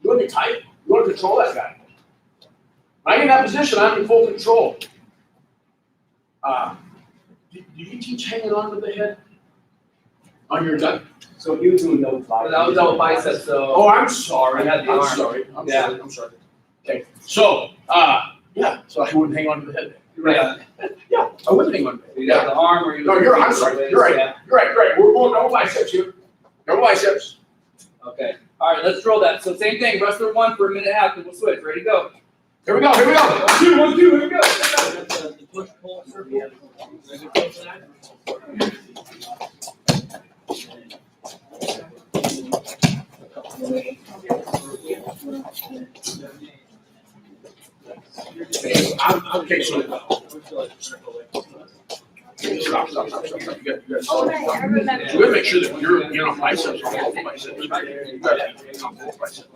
you want to be tight? You want to control that guy. When I'm in that position, I'm in full control. Do you teach hanging on to the head on your gut? So he was doing double biceps. That was double biceps, so. Oh, I'm sorry. I had the arm. I'm sorry. Okay, so so I wouldn't hang on to the head. Right. Yeah, I wouldn't hang on to the head. You got the arm or you. No, I'm sorry. You're right. Yeah. You're right. We're pulling double biceps here. Double biceps. Okay. All right, let's roll that. So same thing, wrestler one for a minute and a half, and we'll switch. Ready to go. Here we go. 1, 2, here we go. Push, pull, circle. Okay, so Stop. You got to Oh, right, I remember. You gotta make sure that you're on biceps on both biceps. You gotta be on both biceps.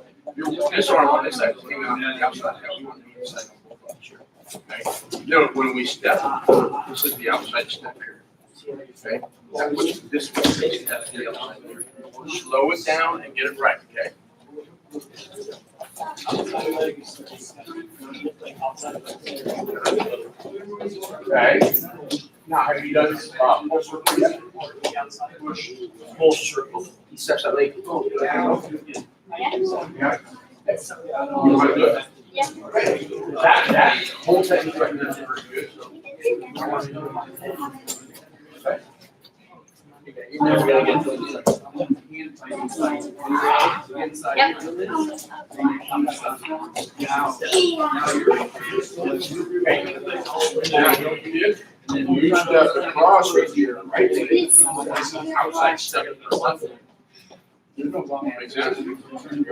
This arm on this side is hanging on the outside. You want the inside on both of them. Okay? You know, when we step, this is the outside step here. Okay? That puts this one, that's the outside here. Slow it down and get it right, okay? Okay. Now, have you done this full circle yet? Full circle. He steps that leg. Yeah. You want to do it? Yeah. That whole technique right now is very good. Okay. You're never gonna get to the inside. Yep. And then you step across right here, right? Outside step. Exactly. You want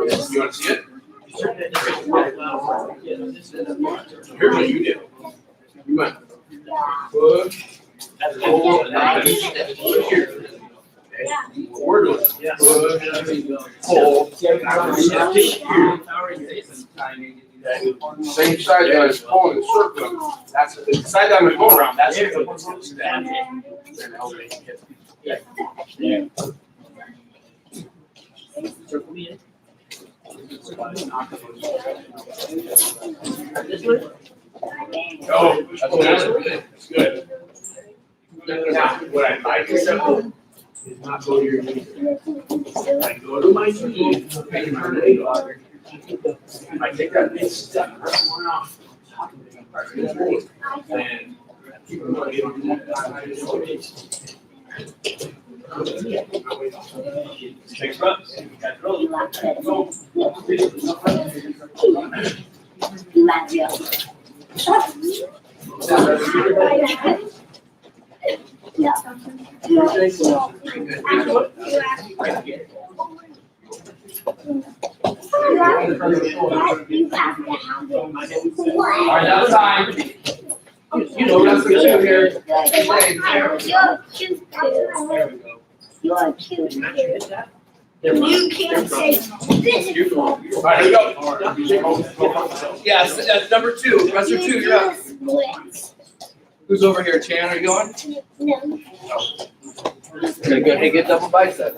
to see it? Here's what you did. You went. Push. Hold. And step here. Okay. We're doing. Push. Hold. Step here. Same side that is pulling and circling. That's the side that I'm gonna go around. That's Oh, that's good. That's good. Now, what I like is that is not go to your knees. I go to my knees. I take that big step right one off. And keep it going. Next reps. All right, that's time. You know what I'm gonna do here. You can't say this. All right, here we go. Yes, that's number 2. Wrestler 2, you're up. Who's over here? Chan, are you going? No. Okay, good. Hey, get double bicep.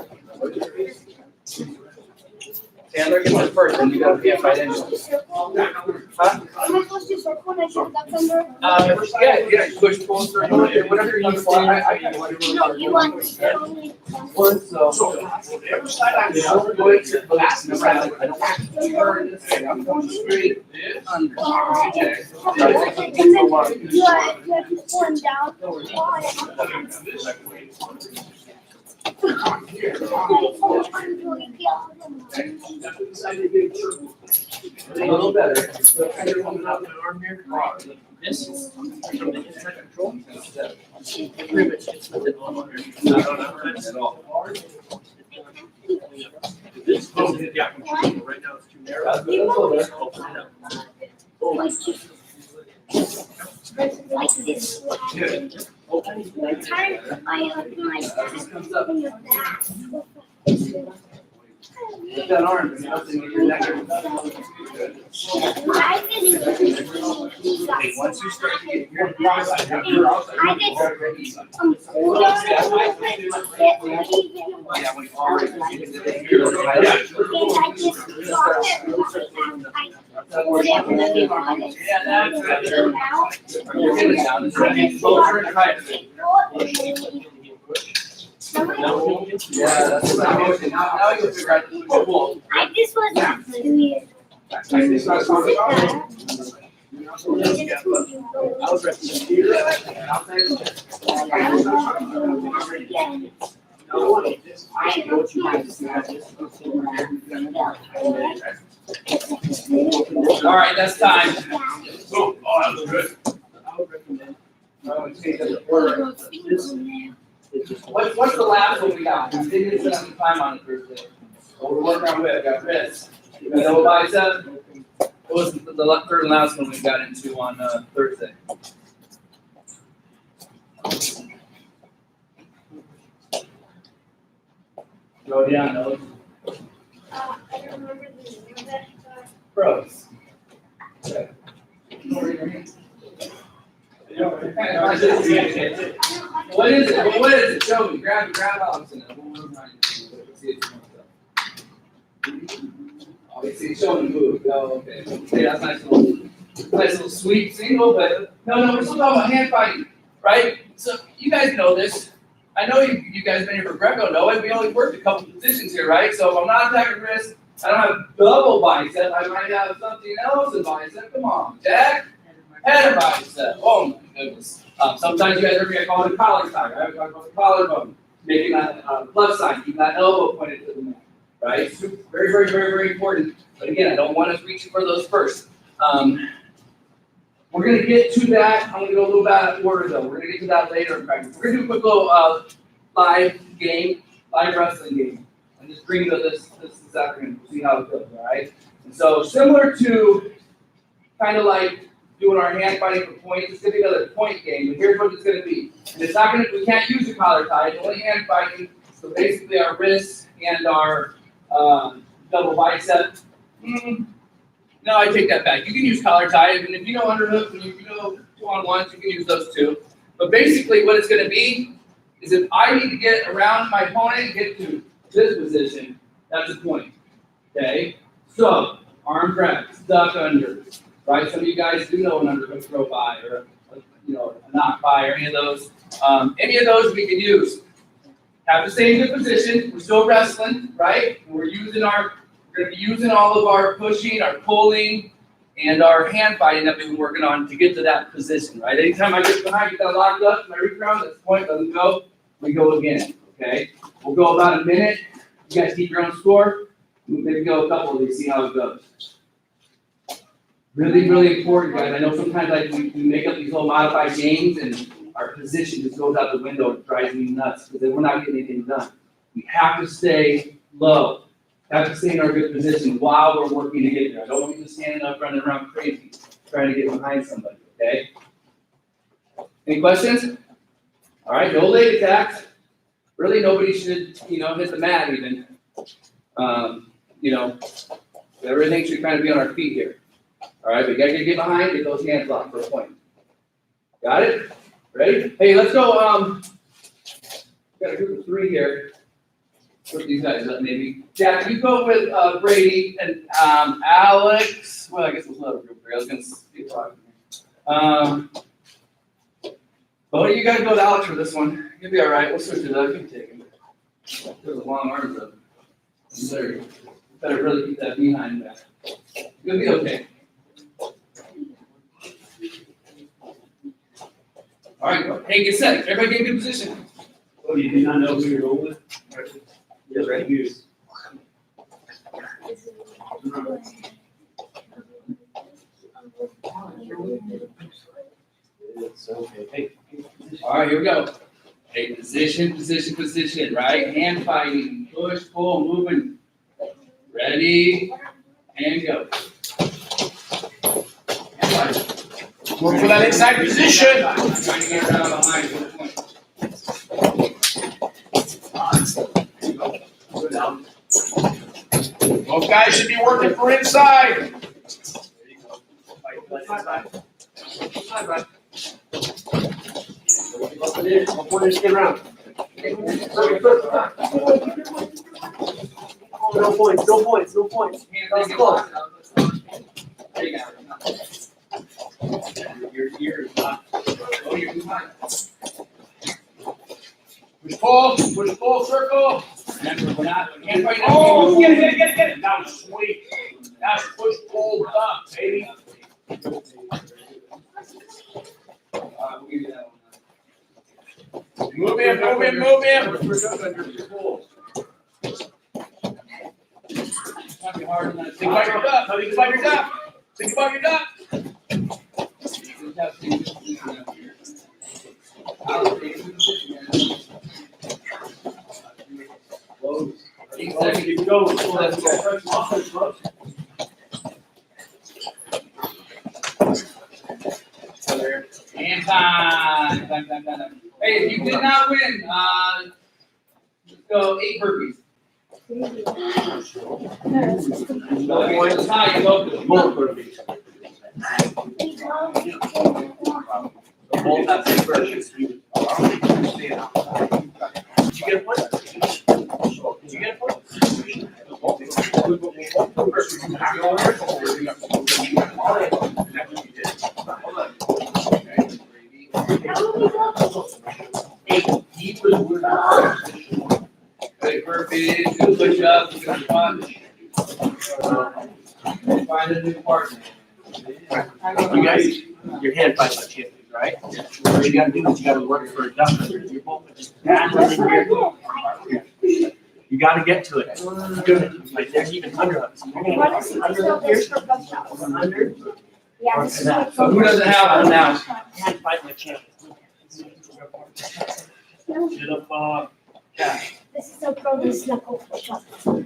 Chandler gets it first, and you gotta be right in. Huh? Am I supposed to circle when I should duck under? Yeah, push, pull, circle, whatever you want. No, you want to only. So, every side I'm going to the last round. I don't have to turn this way. I'm going straight under. Okay. And then you have to pull him down. A little better. So, kind of coming out my arm here. This is from the inside control. Pretty much it's with it on here. I don't know at all. This yeah, right now it's too narrow. Open it up. Like this. I'm tired of my back. Lift that arm, there's nothing in your neck. I didn't. Once you start to get your I get older, yeah, when you already get into the you're getting down. It's ready. Closer and tighter. Yeah, that's what I'm doing. Now you figure out the pull. This was 2 years. I was ready to do all right, that's time. Oh, that was good. What's the last one we got? We didn't spend some time on it Thursday. So we're working our way. I got Chris. You got double bicep. What was the third and last one we got into on Thursday? Throw it down, those. I don't remember the name of it, but Pros. What is it? What is it? Show me. Grab Alex in it. Obviously, it's showing the move. Oh, okay. Okay, that's nice little sweet single, but no, we're still talking about hand fighting, right? So you guys know this. I know you guys been here for Greco know it. We only worked a couple positions here, right? So if I'm not attacking wrist, I don't have double bicep. I might have something else in bicep. Come on, Jack. Head of bicep. Oh my goodness. Sometimes you guys heard me call it a collar tie, right? We talk about the collarbone, making that plus sign, keeping that elbow pointed to the mat, right? Very, very, very, very important. But again, I don't want us reaching for those first. We're going to get to that. I'm going to go a little bit out of order, though. We're going to get to that later in practice. We're going to do a quick little live wrestling game. I'm just bringing this afternoon. We'll see how it goes, all right? And so similar to kind of like doing our hand fighting for points, it's going to be another point game, but here's what it's going to be. And it's not going to, we can't use a collar tie, it's only hand fighting. So basically our wrists and our double bicep. No, I take that back. You can use collar tie, and if you know underhook and you know 2-on-1s, you can use those too. But basically what it's going to be is if I need to get around my opponent and get to this position, that's a point. Okay? So, arm press, duck under, right? Some of you guys do know an underhook throw by or a knock by or any of those. Any of those we can use. Have to stay in good position. We're still wrestling, right? And we're going to be using all of our pushing, our pulling, and our hand fighting that we've been working on to get to that position, right? Anytime I get behind, get that locked up, my reach around, that's the point, doesn't go, we go again, okay? We'll go about a minute. You guys keep your own score. We'll maybe go a couple of these, see how it goes. Really, really important, guys. I know sometimes we make up these little modified games and our position just goes out the window. It drives me nuts because then we're not getting anything done. We have to stay low. Have to stay in our good position while we're working to get there. I don't want you just standing up, running around crazy, trying to get behind somebody, okay? Any questions? All right, no leg attacks. Really, nobody should, hit the mat even. Everything should kind of be on our feet here. All right, we gotta get behind, get those hands locked for a point. Got it? Ready? Hey, let's go. Got a group of 3 here. Put these guys up, maybe. Jack, you go with Brady and Alex. Well, I guess it was another group 3. I was going to speak talking. But you got to go with Alex for this one. You'll be all right. We'll switch it up. You can take him. There's a long arms up. You better really keep that behind back. You'll be okay. All right, hey, get set. Everybody get in good position. Oh, you did not know who you're going with? Yes, right. Use. Hey. All right, here we go. Hey, position, right? Hand fighting, push, pull, moving. Ready, and go. Look for that inside position. Trying to get around behind for the point. Those guys should be working for inside. Get around. No points. That's close. There you go. Your ear is not. Oh, you're behind. Push, pull, circle. Remember, we're not. Hand fighting. Oh, get it. That was sweet. That's push, pull, duck, baby. We'll give you that one. Move in. Might be hard on that. Think about your duck. Think about your duck. Keep going. Let's go. And time. Hey, if you did not win, let's go 8 burpees. It's high, you go to the bolt burpees. The bolt has to first. Did you get a point? Did you get a point? Hey, burpees, do push-ups, do squats. Find a new partner. You guys, your hand finds my champions, right? What you gotta do is you gotta work for adjustment. You're both just battling in here. You gotta get to it. Good. Like there's even underhooks. Under. So who doesn't have one now? Hand fight my champions. Sit up, cash. This is so pro, this knuckle push-up. All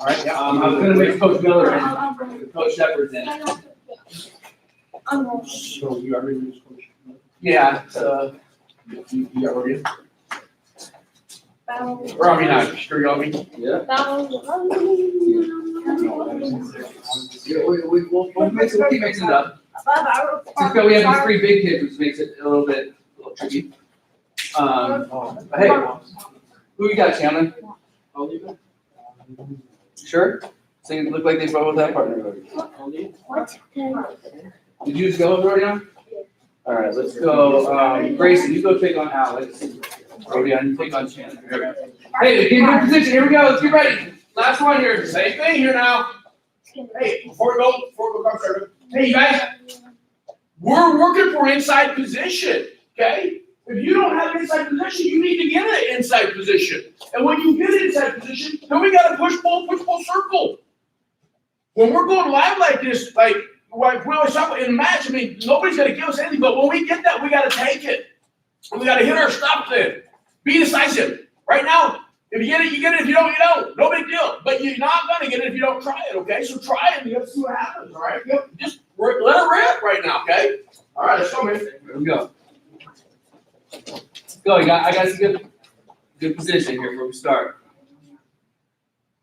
right, I was gonna make Coach Miller and Coach Shepard in. So you are ready to coach? Yeah, You are ready? we're on me now, sure you on me? Yeah. We'll keep mixing it up. Just because we have these 3 big kids, which makes it a little tricky. Hey, who you got, Chandler? Sure? So you look like they both have partner already. Did you just go over already now? All right, let's go. Grayson, you go take on Alex. Rodion, you take on Chandler. Hey, get in good position. Here we go. Let's get ready. Last one here. Same thing here now. Hey, before we go, come start. Hey, you guys, we're working for inside position, okay? If you don't have an inside position, you need to get an inside position. And when you get an inside position, then we got to push, pull, circle. When we're going live like this, like we always talk about in a match, I mean, nobody's going to give us anything, but when we get that, we got to take it. And we got to hit our stops in. Be decisive. Right now, if you get it, you get it. If you don't, you don't. No big deal. But you're not going to get it if you don't try it, okay? So try it and you have to see what happens, all right? Just let it rip right now, okay? All right, let's go, man. Here we go. Go. I got some good position here before we start.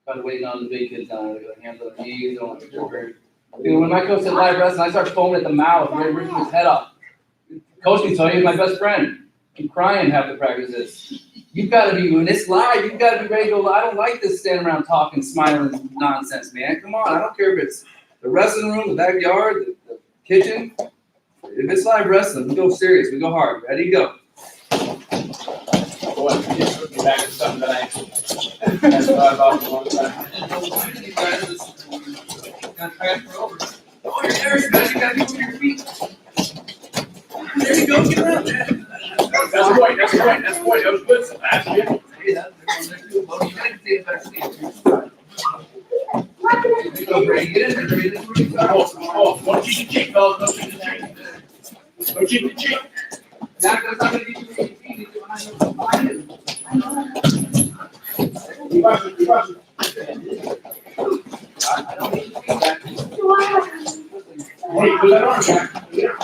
Kind of waiting on the big kids down there. Hands on the knees. Don't want to trigger. When my coach said live wrestling, I start foaming at the mouth, ready to rip his head off. Coach can tell you, he's my best friend. I'm crying half the practices. You've got to be, when it's live, you've got to be ready to go. I don't like this standing around talking, smiling nonsense, man. Come on. I don't care if it's the wrestling room, the backyard, the kitchen. If it's live wrestling, we go serious. We go hard. Ready, go. Boy, you just took me back to something that I thought about for a long time. Oh, you're there, you gotta be with your feet. There you go, get around there. That's the point. That was good. That's it. Hey, that's you gotta stay better seat. Go, Brady, get in there, Brady. That's where you go. Don't cheat the cheek, fellas. Don't cheat the cheek. Don't cheat the cheek. That's not gonna be too easy. It's behind you. Keep watching. I don't need to be back. Hey, put that arm back. Yeah.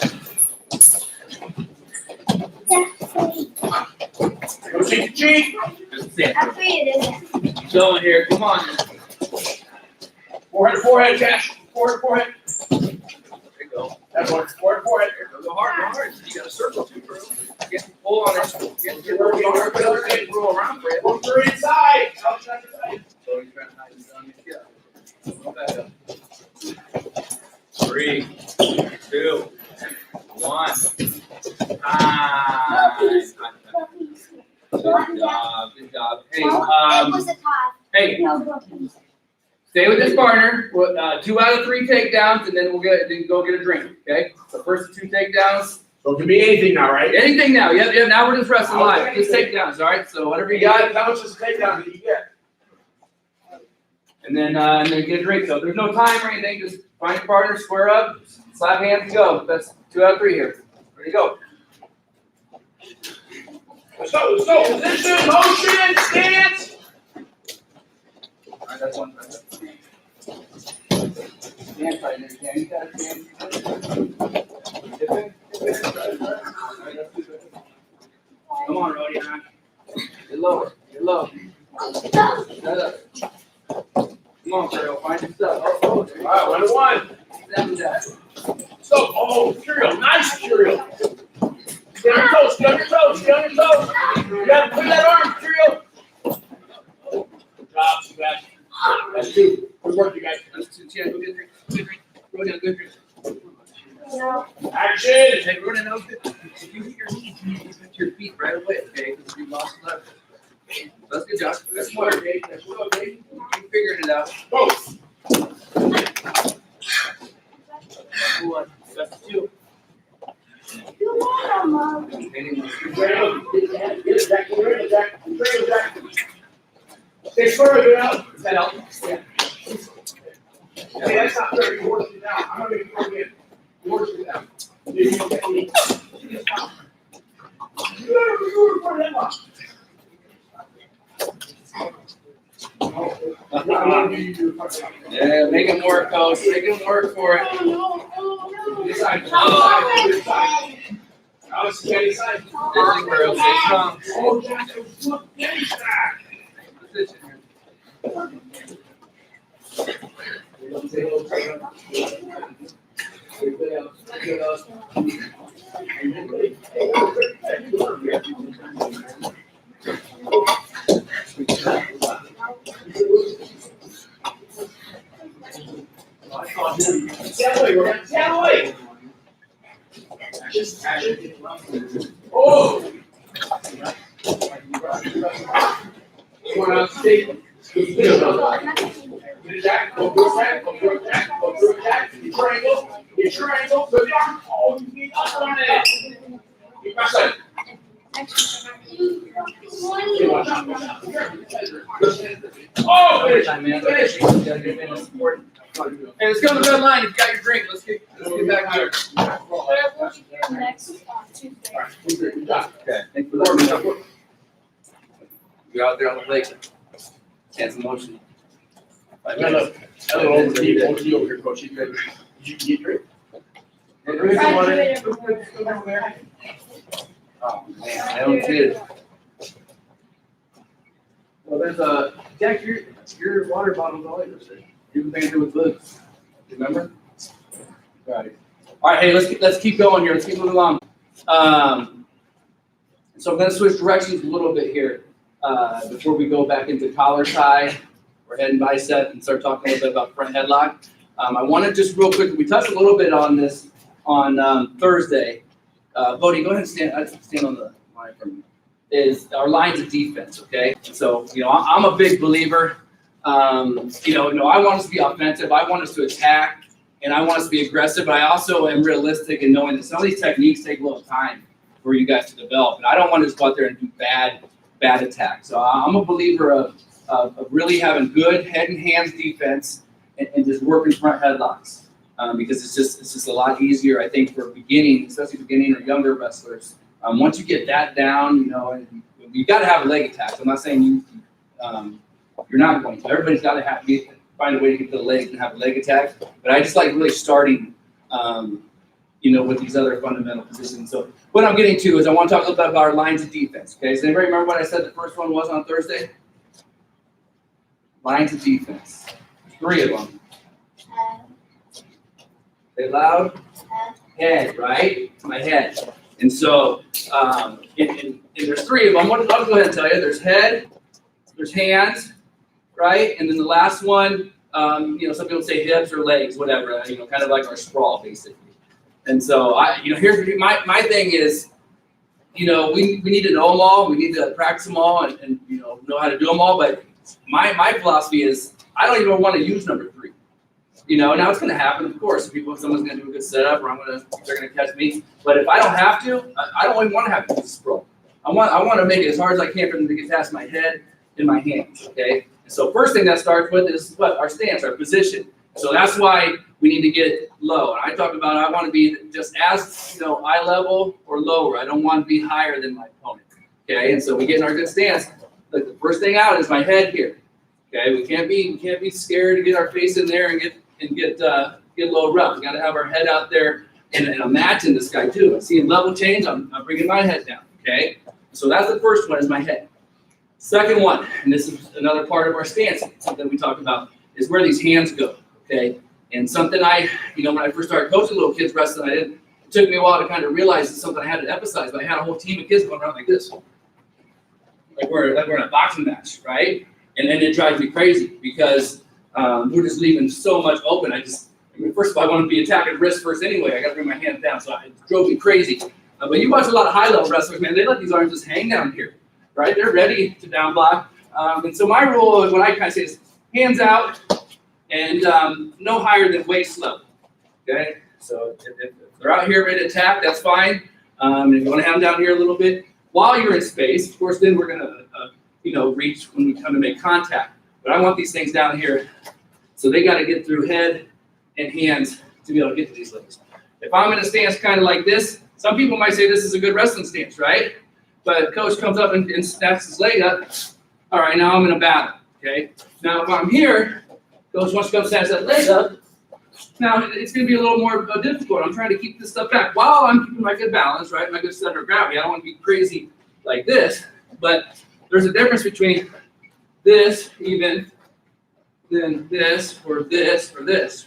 Don't cheat the cheek. Just sit. Actually, it isn't. Keep going here, come on. Forehead, Cash. Forehead. There you go. That's one. Forehead. Go hard. You got a circle too, bro. Get pull on it. Get roll around for it. Look for inside. Outside. So you're trying to hide it on your skin. 3, 2, 1. Good job. Hey, It was a tie. hey, No burpees. stay with this partner. 2 out of 3 takedowns, and then go get a drink. Okay. The first 2 takedowns. So it can be anything now, right? Anything now. Yeah. Now we're just wrestling live. Just takedowns. All right. So whatever you got. How much is the takedown that you get? And then get a drink. So there's no time or anything. Just find your partner, square up, slap hands, and go. That's 2 out of 3 here. Ready to go. Let's go. Position, motion, stance. All right, that's one. Stand right there, Ken. You got to stand. Come on, Rodion. Get lower. Shut up. Come on, Carol, find your stuff. Oh, All right, 1 to 1. seven that. So, oh, Curiel, nice Curiel. Get on your toes, get on your toes, get on your toes. You gotta put that arm, Curiel. Good job, you guys. That's 2. Good work, you guys. That's two. Yeah, go get a drink. Good drink. Go down, good drink. Action. Hey, running out. If you hit your knees, you need to get your feet right away, okay? Because you lost left. That's good, Josh. That's smart, okay? That's what, okay? You figured it out. Go. One, that's 2. You want Mom? Get it, Jack. Get it, Jack. Get it, Jack. Stay square, get out. Is that out? Yeah. Hey, that's not fair. You worked it out. I'm gonna make it go again. You worked it out. You don't get me. You work that much. Yeah, make him work, coach. Make him work for it. This side. This side. Now it's Kenny's side. This is where it'll stay strong. Oh, Jack, look, Kenny's side. Position here. Stand away, Roman. Stand away. Action. Oh! Come on, stay. Jack, go through Jack, go through Jack, go through Jack. Get triangle, good arm. Oh, you need us on it. Keep my side. Oh, finish. Time, man. Finish. You gotta get in and support. Hey, let's go to the red line. You've got your drink. Let's get back here. Next Tuesday. Good job. Okay. Thanks for the You're out there on the lake. Hands in motion. Hello, OT over here, coach. Did you get your drink? Oh, man, I don't kid. Well, there's Jack, your water bottle's all yours. You can paint it with books. Remember? Right. All right, hey, let's keep going here. Let's keep moving along. So I'm going to switch directions a little bit here before we go back into collar tie or head and bicep and start talking a little bit about front headlock. I want to just real quick, we touched a little bit on this on Thursday. Bodie, go ahead and stand on the line for me. Is our lines of defense, okay? So, I'm a big believer. I want us to be offensive. I want us to attack, and I want us to be aggressive. But I also am realistic in knowing that some of these techniques take a little time for you guys to develop. And I don't want to just go out there and do bad attacks. So I'm a believer of really having good head and hands defense and just working front headlocks. Because it's just a lot easier, I think, for especially beginning or younger wrestlers. Once you get that down, and you've got to have a leg attack. I'm not saying you're not going to. Everybody's got to find a way to get to the legs and have a leg attack. But I just like really starting, with these other fundamental positions. So what I'm getting to is I want to talk a little bit about our lines of defense. Okay, does anybody remember what I said the first one was on Thursday? Lines of defense. 3 of them. Say loud. Head, right? My head. And so, and there's 3 of them. I'll go ahead and tell you. There's head, there's hands, right? And then the last one, some people say hips or legs, whatever. Kind of like our sprawl, basically. And so, here's my thing is, we need to know them all. We need to practice them all and know how to do them all. But my philosophy is, I don't even want to use number 3. Now it's going to happen, of course. Someone's going to do a good setup, or they're going to catch me. But if I don't have to, I don't even want to have to use a sprawl. I want to make it as hard as I can for them to get past my head and my hands. Okay. And so first thing that starts with is our stance, our position. So that's why we need to get low. And I talk about I want to be just as eye level or lower. I don't want to be higher than my opponent. Okay. And so we get in our good stance. Like the first thing out is my head here. Okay. We can't be scared to get our face in there and get low rep. We got to have our head out there, and I'm matching this guy too. I see him level change. I'm bringing my head down. Okay, so that's the first one is my head. Second one, and this is another part of our stance, something we talk about, is where these hands go, okay? And something when I first started coaching little kids wrestling, it took me a while to kind of realize it's something I had to emphasize, but I had a whole team of kids going around like this. Like we're in a boxing match, right? And then it drives me crazy because we're just leaving so much open. First of all, I want to be attacking wrist first anyway. I got to bring my hands down, so it drove me crazy. But you watch a lot of high-level wrestlers, man, they let these arms just hang down here, right? They're ready to down block. And so my rule is what I kind of say is hands out and no higher than waist level, okay? So if they're out here ready to attack, that's fine. If you want to have them down here a little bit while you're in space, of course, then we're going to, reach when we come to make contact. But I want these things down here, so they got to get through head and hands to be able to get to these legs. If I'm in a stance kind of like this, some people might say this is a good wrestling stance, right? But coach comes up and snaps his leg up. All right, now I'm in a battle, okay? Now if I'm here, coach wants to come snatch that leg up. Now it's going to be a little more difficult. I'm trying to keep this stuff back while I'm keeping my good balance, right? My good center of gravity. I don't want to be crazy like this, but there's a difference between this even than this, or this,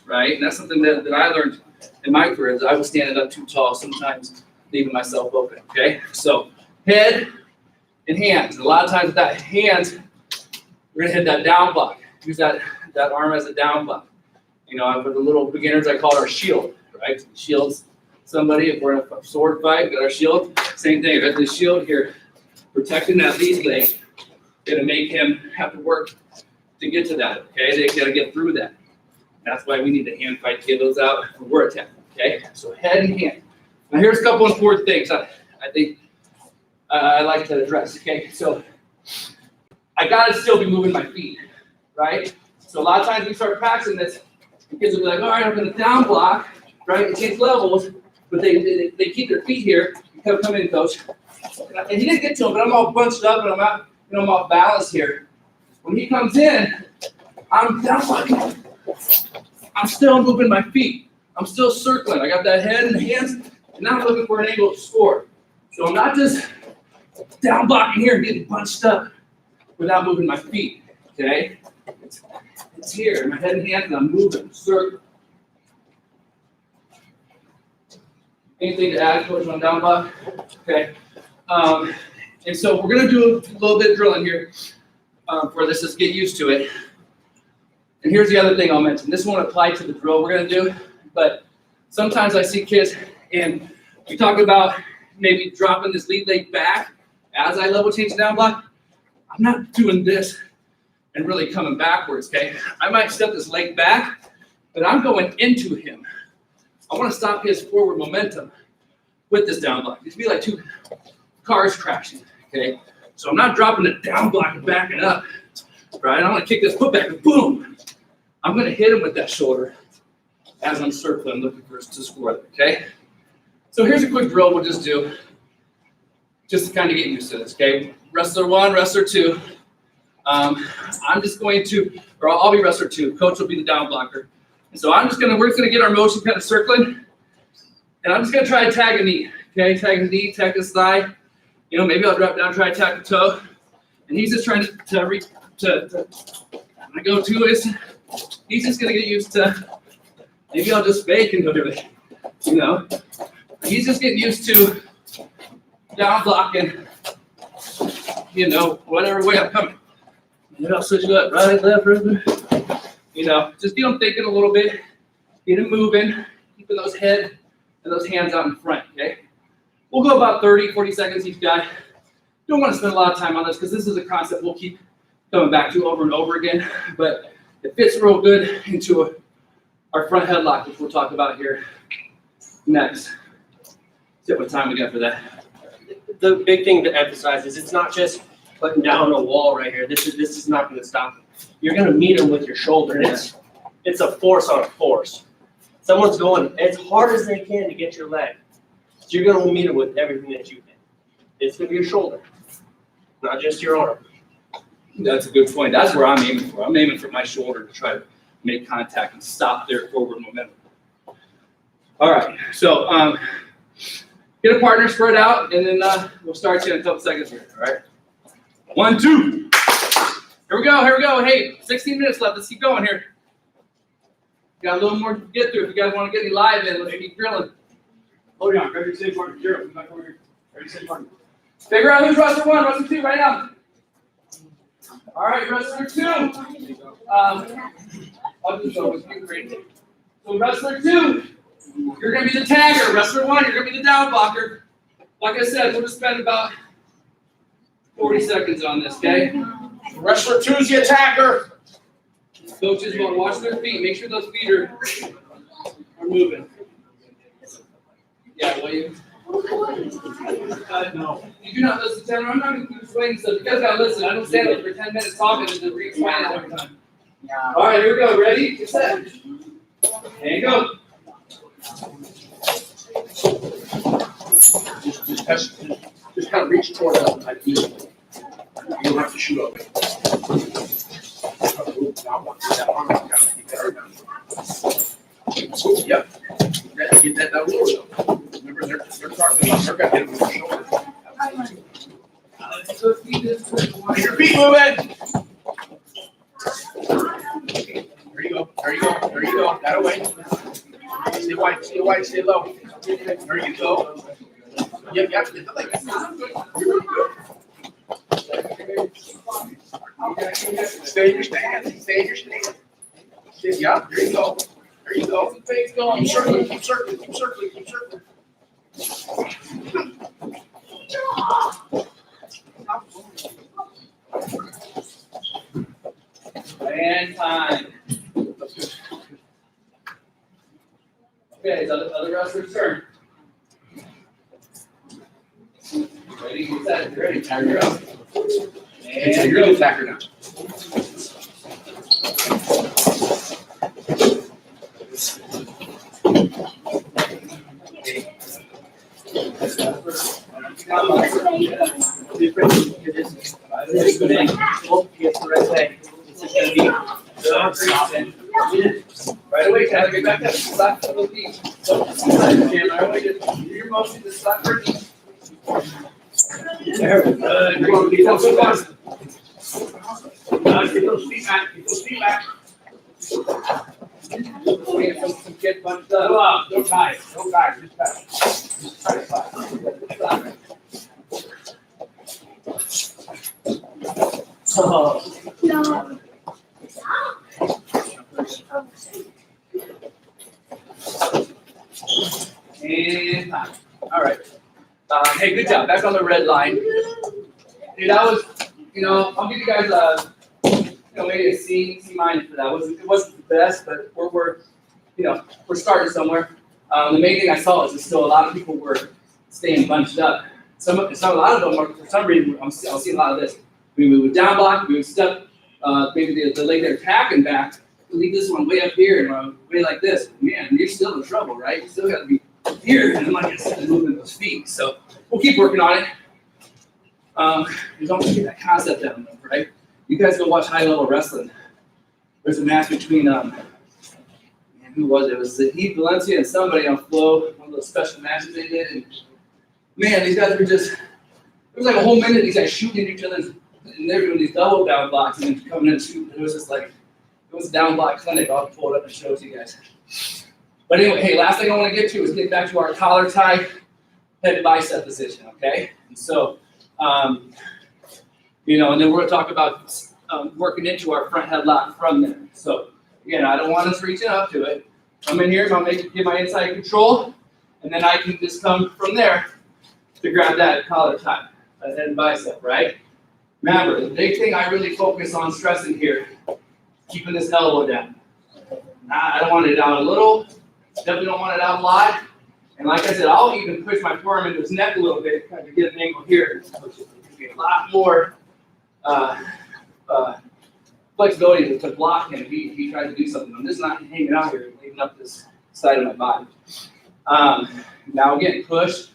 right? And that's something that I learned in my career, is I was standing up too tall, sometimes leaving myself open, okay? So head and hands. And a lot of times with that hands, we're gonna hit that down block. Use that arm as a down block. For the little beginners, I call it our shield, right? Shields somebody. If we're in a sword fight, got our shield. Same thing, got the shield here, protecting that lead leg. Gonna make him have to work to get to that, okay? They gotta get through that. That's why we need to hand fight to get those out when we're attacking, okay? So head and hand. Now here's a couple important things I think I like to address, okay? So I gotta still be moving my feet, right? So a lot of times we start practicing this, the kids will be like, all right, I'm gonna down block, right? It change levels, but they keep their feet here. Come in, coach. And he didn't get to him, but I'm all bunched up and I'm out, I'm off balance here. When he comes in, I'm down blocking. I'm still moving my feet. I'm still circling. I got that head and hands, and now I'm looking for an angle to score. So I'm not just down blocking here and getting bunched up without moving my feet, okay? It's here, my head and hands, and I'm moving, circle. Anything to add, coach, on down block? Okay. And so we're gonna do a little bit of drilling here for this, just get used to it. And here's the other thing I'll mention. This won't apply to the drill we're gonna do, but sometimes I see kids, and we talk about maybe dropping this lead leg back as I level change down block. I'm not doing this and really coming backwards, okay? I might step this leg back, but I'm going into him. I want to stop his forward momentum with this down block. It'd be like two cars crashing, okay? So I'm not dropping it down block and backing up, right? I want to kick this foot back and boom. I'm going to hit him with that shoulder as I'm circling, looking for us to score, okay? So here's a quick drill we'll just do, just to kind of get used to this, okay? Wrestler 1, wrestler 2. I'm just going to, or I'll be wrestler 2. Coach will be the down blocker. And so we're just gonna get our motion kind of circling, and I'm just gonna try to tag a knee, okay? Tag a knee, tag his thigh. Maybe I'll drop down, try to tag a toe, and he's just trying to when I go to it, he's just gonna get used to. Maybe I'll just fake and go do it. He's just getting used to down blocking. Whatever way I'm coming. I'll switch it up, right, left, just get him thinking a little bit, get him moving, keeping those head and those hands out in front, okay? We'll go about 30, 40 seconds each guy. Don't want to spend a lot of time on this because this is a concept we'll keep coming back to over and over again, but it fits real good into our front headlock, which we'll talk about here next. See what time we got for that. The big thing to emphasize is it's not just putting down a wall right here. This is not going to stop him. You're going to meet him with your shoulder. And it's a force on a force. Someone's going as hard as they can to get your leg. So you're going to meet him with everything that you can. It's going to be your shoulder, not just your arm. That's a good point. That's where I'm aiming for. I'm aiming for my shoulder to try to make contact and stop their forward momentum. All right, so get a partner, spread out, and then we'll start you in a couple seconds here, all right? 1, 2. Here we go. Hey, 16 minutes left. Let's keep going here. Got a little more to get through. If you guys want to get any live in, let's keep grilling. Hold on, grab your safe partner. Gerald, come back over here. Grab your safe partner. Figure out who's wrestler 1, wrestler 2 right now. All right, wrestler 2. I'll just go with you, great. So wrestler 2, you're gonna be the tagger. Wrestler 1, you're gonna be the down blocker. Like I said, we'll just spend about 40 seconds on this, okay? Wrestler 2's the attacker. Coaches will watch their feet. Make sure those feet are moving. Yeah, well, you No. do not listen to I'm not going to do swing stuff. You guys got to listen. I don't stand up for 10 minutes talking and just re-explain it every time. All right, here we go. Ready? Get set. And go. Just kind of reach toward them like you. You don't have to shoot up. Yep. Get that down lower. Remember, they're talking about they're gonna hit him with the shoulder. Get your feet moving. There you go. There you go. There you go. That away. Stay wide. Stay wide. Stay low. There you go. Yep. Yep. You're good. Stay in your stand. Stay in your stand. Yeah, there you go. There you go. Face going. Keep circling. Keep circling. Keep circling. Keep circling. And time. Okay, it's other wrestler's turn. Ready? Get set. Ready? Time you're up. And You're the attacker now. Right away, Tyler, get back up. Slap the little feet. Right away, just do your motion, just slap your feet. There we go. You're going to be able to pass. Get those feet back. Get those feet back. We get some kid bunched up. Go up. Don't tie. Don't tie. Just pass. Just try to slap. Oh. No. And time. All right. Hey, good job. Back on the red line. Dude, that was, I'll give you guys maybe a C minus for that. It wasn't the best, but we're starting somewhere. The main thing I saw is that still a lot of people were staying bunched up. A lot of them are, for some reason, I'm seeing a lot of this. We would down block, we would step, maybe the leg they're attacking back, leave this one way up here and way like this. Man, you're still in trouble, right? You still got to be here, and like I said, moving those feet. So we'll keep working on it. You don't get that concept down, though, right? You guys go watch high-level wrestling. There's a match between who was it? It was Heath Valencia and somebody on Flow, one of those special matches they did. And man, these guys were just, it was like a whole minute, these guys shooting at each other, and they were doing these double down blocks and then coming in and shooting. It was just like, it was a down block clinic. I'll pull it up and show it to you guys. But anyway, hey, last thing I want to get to is get back to our collar tie head bicep position, okay? And so, and then we're going to talk about working into our front headlock from there. So, again, I don't want us reaching up to it. Come in here, I'll get my inside control, and then I can just come from there to grab that collar tie, that head bicep, right? Remember, the big thing I really focus on stressing here, keeping this elbow down. I don't want it down a little, definitely don't want it out a lot. And like I said, I'll even push my forearm into his neck a little bit, kind of get an angle here. Get a lot more flexibility to block him if he tries to do something. I'm just not hanging out here, leaving up this side of my body. Now again, push,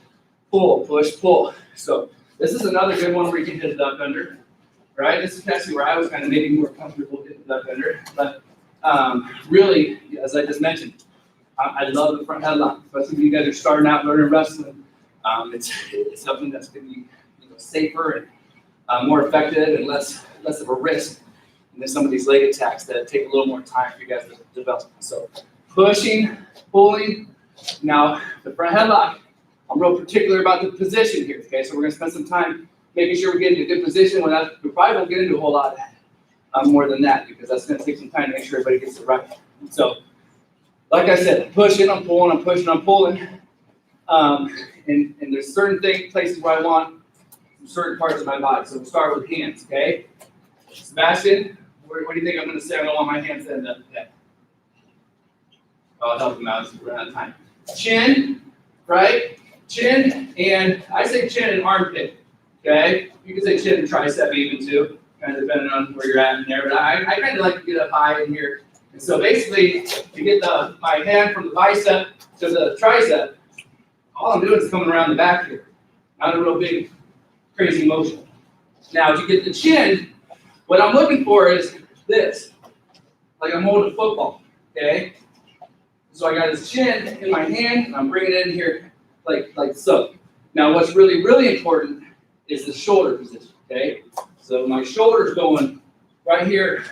pull, push, pull. So this is another good one where you can hit a duck under, right? This is actually where I was kind of maybe more comfortable hitting the duck under. But really, as I just mentioned, I love the front headlock, especially when you guys are starting out learning wrestling. It's something that's going to be safer and more effective and less of a risk than some of these leg attacks that take a little more time for you guys to develop. So pushing, pulling. Now, the front headlock, I'm real particular about the position here, okay? So we're gonna spend some time making sure we get into a good position. We probably won't get into a whole lot more than that, because that's gonna take some time to make sure everybody gets it right. So, like I said, I'm pushing, I'm pulling, I'm pushing, I'm pulling. And there's certain places where I want certain parts of my body. So we'll start with hands, okay? Sebastian, what do you think I'm gonna say? I don't want my hands to end up okay. I'll help him out as we run out of time. Chin, right? Chin, and I say chin and armpit, okay? You can say chin and tricep even too, kind of depending on where you're at in there. But I kind of like to get up high in here. And so basically, to get my hand from the bicep to the tricep, all I'm doing is coming around the back here. Not a real big, crazy motion. Now, to get the chin, what I'm looking for is this, like I'm holding a football, okay? So I got his chin in my hand, and I'm bringing it in here like so. Now, what's really, really important is the shoulder position, okay? So my shoulder's going right here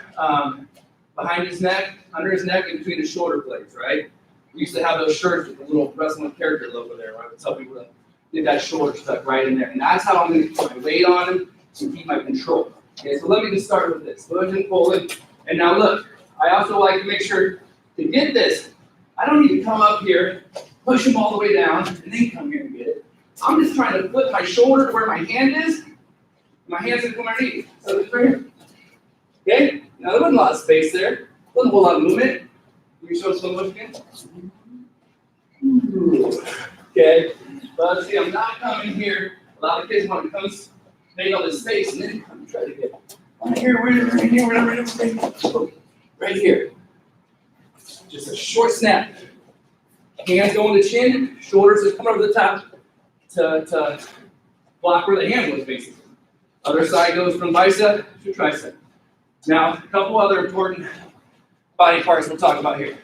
behind his neck, under his neck, and between his shoulder blades, right? We used to have those shirts with the little wrestling character logo there, right? I would tell people to get that shoulder stuck right in there. And that's how I'm going to put my weight on him to keep my control. Okay, so let me just start with this. Pushing, pulling. And now look, I also like to make sure to get this, I don't need to come up here, push him all the way down, and then come here and get it. I'm just trying to flip my shoulder to where my hand is. My hand's going to come underneath. So it's right here. Okay? Now there wasn't a lot of space there. Wasn't a whole lot of movement. Can you show slow motion again? Okay. But see, I'm not coming here. A lot of kids want to come make all this space and then come try to get right here, right here. Just a short snap. Hands going to chin, shoulders just come over the top to block where the hand was basically. Other side goes from bicep to tricep. Now, a couple other important body parts we'll talk about here.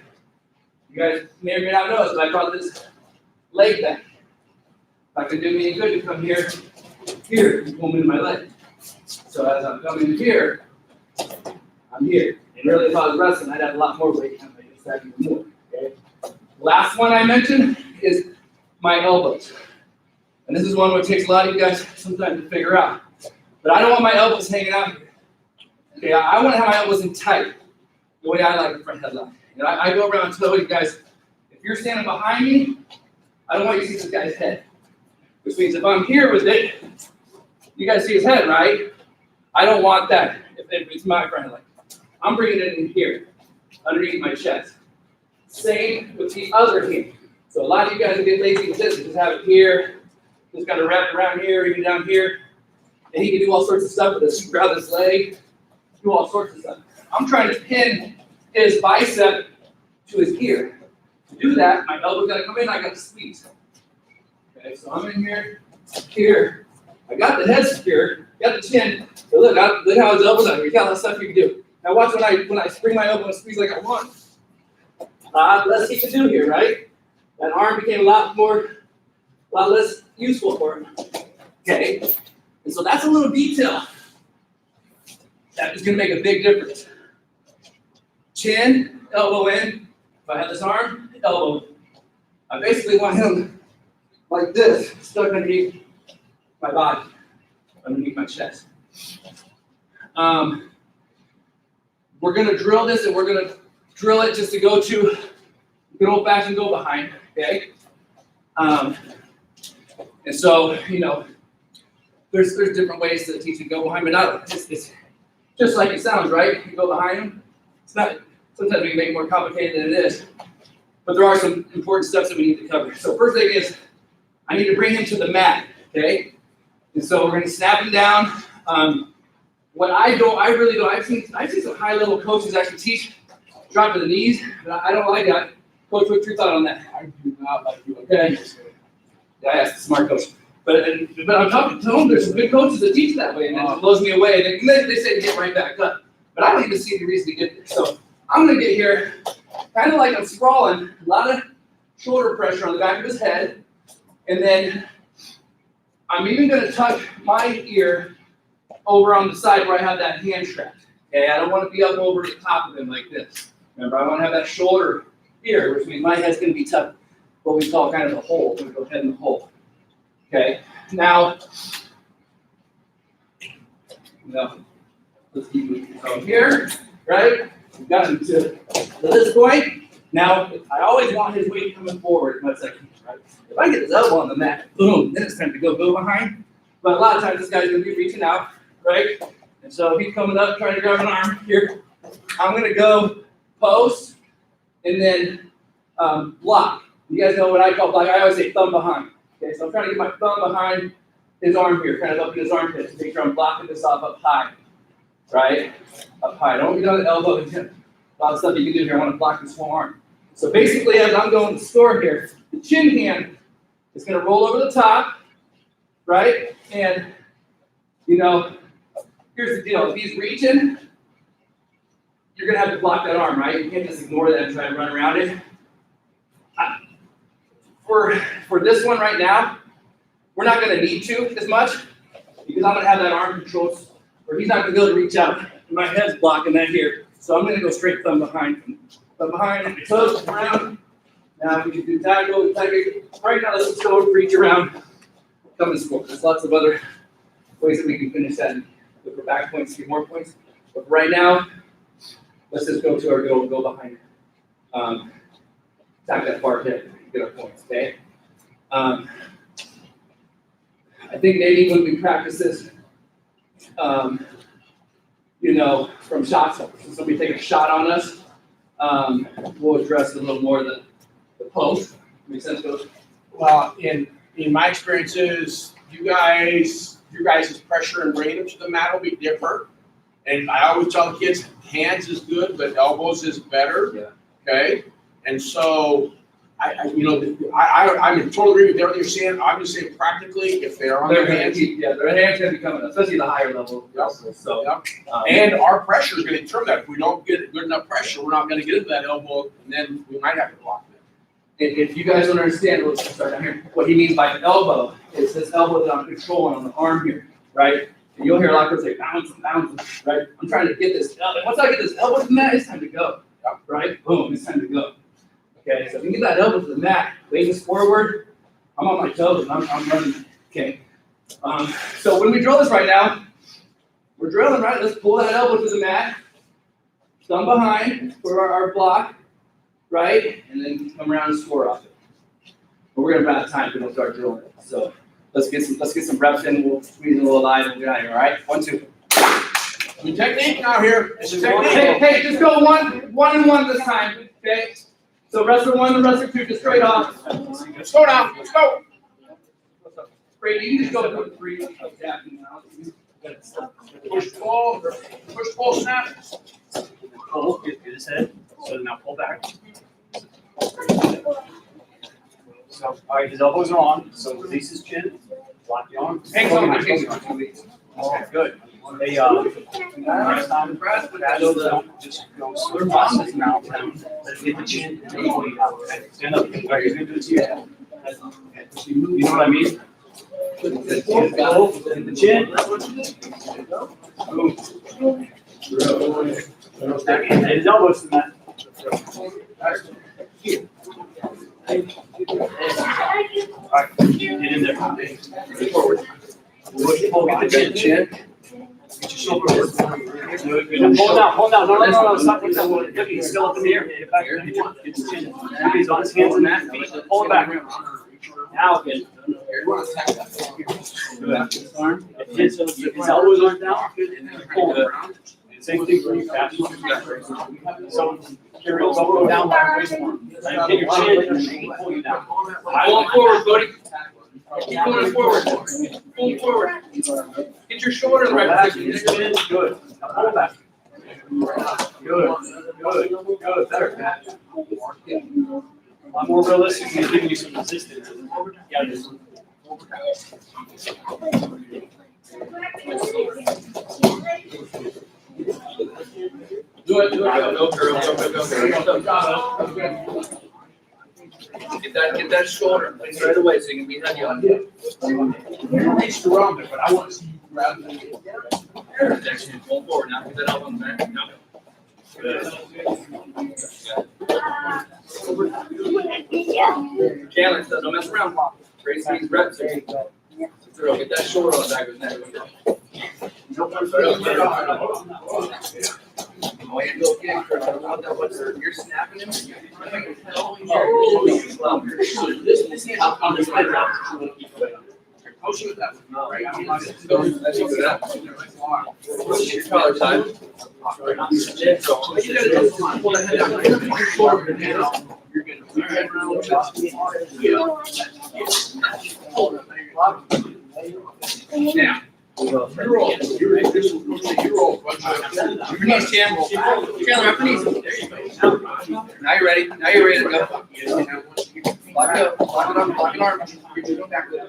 You guys may or may not know this, but I brought this leg back. Not gonna do me any good to come here, and pull me into my leg. So as I'm coming here, I'm here. And really, if I was wrestling, I'd have a lot more weight. I'm gonna get that even more. Okay. Last one I mentioned is my elbows. And this is one which takes a lot of you guys sometimes to figure out. But I don't want my elbows hanging out here. Okay, I want to have my elbows in tight, the way I like the front headlock. And I go around and tell you guys, if you're standing behind me, I don't want you to see this guy's head. Which means if I'm here with it, you guys see his head, right? I don't want that if it's my front headlock. I'm bringing it in here, underneath my chest. Same with the other hand. So a lot of you guys get lazy with this, just have it here, just got to wrap it around here, even down here. And he can do all sorts of stuff with this, grab his leg, do all sorts of stuff. I'm trying to pin his bicep to his ear. To do that, my elbow's got to come in, I got to squeeze. Okay, so I'm in here, here. I got the head secure, got the chin, but look how his elbow's out here. You got all that stuff you can do. Now watch when I spring my elbow and squeeze like I want. Less he can do here, right? That arm became a lot less useful for him. Okay, and so that's a little detail that is going to make a big difference. Chin, elbow in. If I have this arm, elbow. I basically want him like this, stuck underneath my body, underneath my chest. We're going to drill this, and we're going to drill it just to go to good old-fashioned go behind, okay? And so, you know, there's different ways to teach a go behind, but not it's just like it sounds, right? You go behind them. It's not. Sometimes we can make it more complicated than it is, but there are some important steps that we need to cover. So first thing is, I need to bring him to the mat, okay? And so we're going to snap him down. What I really don't. I've seen some high-level coaches actually teach drop to the knees, but I don't like that. Coach, what's your thought on that? I do not like you. Okay. Yeah, I asked the smart coach. But I'm talking to them. There's some good coaches that teach that way, and it blows me away. And they say to get right back up, but I don't even see the reason to get there. So I'm going to get here, kind of like I'm sprawling, a lot of shoulder pressure on the back of his head, and then I'm even going to tuck my ear over on the side where I have that hand strapped. Okay, I don't want to be up over the top of him like this. Remember, I want to have that shoulder here, which means my head's gonna be tucked, what we call kind of the hole, we go head in the hole. Okay, now, let's keep moving. So here, right, we've gotten to this point. Now, I always want his weight coming forward, but it's like, right? If I get his elbow on the mat, boom, then it's time to go behind. But a lot of times this guy's gonna be reaching out, right? And so he's coming up, trying to grab an arm here. I'm gonna go post and then block. You guys know what I call block. I always say thumb behind. Okay, so I'm trying to get my thumb behind his arm here, kind of up in his armpit to make sure I'm blocking this off up high, right? Up high. Don't get on the elbow. A lot of stuff you can do here. I want to block this whole arm. So basically, as I'm going to score here, the chin hand is going to roll over the top, right? And, you know, here's the deal. If he's reaching, you're going to have to block that arm, right? You can't just ignore that and try to run around it. For this one right now, we're not going to need to as much because I'm going to have that arm control where he's not going to be able to reach out. And my head's blocking that here. So I'm going to go straight thumb behind him. Thumb behind, toes around. Now we can do tackle. Right now, let's just go reach around. Come and score. There's lots of other ways that we can finish that. Look for back points, 3 more points. But right now, let's just go to our go behind. Tap that far hip. Get our points, okay? I think maybe when we practice this, you know, from shots, so somebody take a shot on us, we'll address a little more the post. Make sense, Coach? Well, in my experiences, your guys' pressure and rate to the mat will be different. And I always tell the kids, hands is good, but elbows is better. Yeah. Okay? And so, I in total agree with everything you're saying. I'm just saying practically, if they're on their hands. Their hands going to be coming up, especially the higher level. Yep. So, Yep. And our pressure is going to determine that. If we don't get good enough pressure, we're not going to get into that elbow, and then we might have to block it. and if you guys don't understand, let's start down here. What he means by the elbow is this elbow that I'm controlling on the arm here, right? And you'll hear a lot of people say, bounce, bounce, right? I'm trying to get this elbow. Once I get this elbow to the mat, it's time to go, right? Boom, it's time to go. Okay, so if you get that elbow to the mat, wave this forward, I'm on my toes and I'm running, okay? So when we drill this right now, we're drilling, right? Let's pull that elbow to the mat, thumb behind for our block, right? And then come around and score off it. But we're gonna run out of time if we don't start drilling it. So let's get some reps in, we'll squeeze a little alive and get out of here, all right? 1, 2. The technique now here. It's a technique. Hey, just go one and one this time, okay? So wrestler 1 and wrestler 2, just straight off. Let's go now. Let's go. Great, you can just go to 3. Push, pull, snap. Pull, get his head. So now pull back. So, all right, his elbows are on. So release his chin, block the arm. Hangs on. Okay, good. They next time, just go slurp on his mouth. Let's get the chin. Stand up. All right, you're gonna do it to your head. You know what I mean? The chin. Boom. And his elbows to the mat. All right, get in there. Get forward. Pull, get the chin. Get your shoulder forward. Hold down. No. Stop with that one. Look, he's still up in the air. Get back. Get your chin. He's on his hands and that feet. Pull it back. Now again. Arm. If his elbows aren't down, pull it. Same thing for you, Pat. So carry your elbow down by your waistline. And get your chin and pull you down. Pull forward, buddy. Keep going forward. Pull forward. Get your shoulder in the right position. Good. Now pull back. Good. Better, Pat. A lot more realistic and giving you some resistance. Yeah, just. Do it. Go. Get that shoulder right away so you can be heavy on it. Reach around it, but I want to see you grab it. Pull forward now. Get that elbow in the back. Now. Yeah. Challenge, don't mess around. Raise these reps. There you go. Get that shoulder on the back of his neck. Oh, you go again, Chris. I don't want that. You're snapping him. Motion with that. Right. What's your collar time? Now. You're roll. You're roll. Upper knees, Chandler. Chandler, upper knees. There you go. Now you're ready. Now you're ready to go. Lock it up. Lock it up. Lock it arm. Go back. There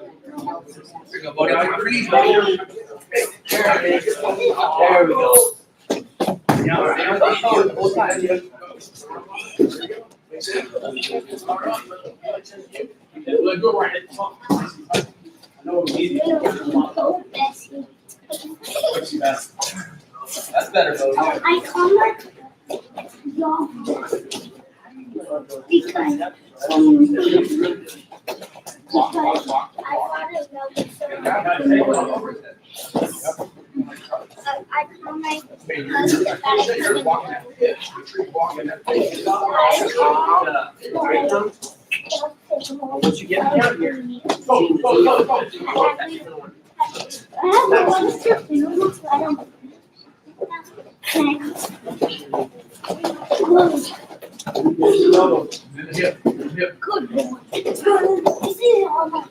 you go, buddy. Upper knees, buddy. There we go. That's better, Bo. I call it y'all because I thought it was I call my Once you get down here. I have a lot of stuff in almost I don't. Good boy. This is all my.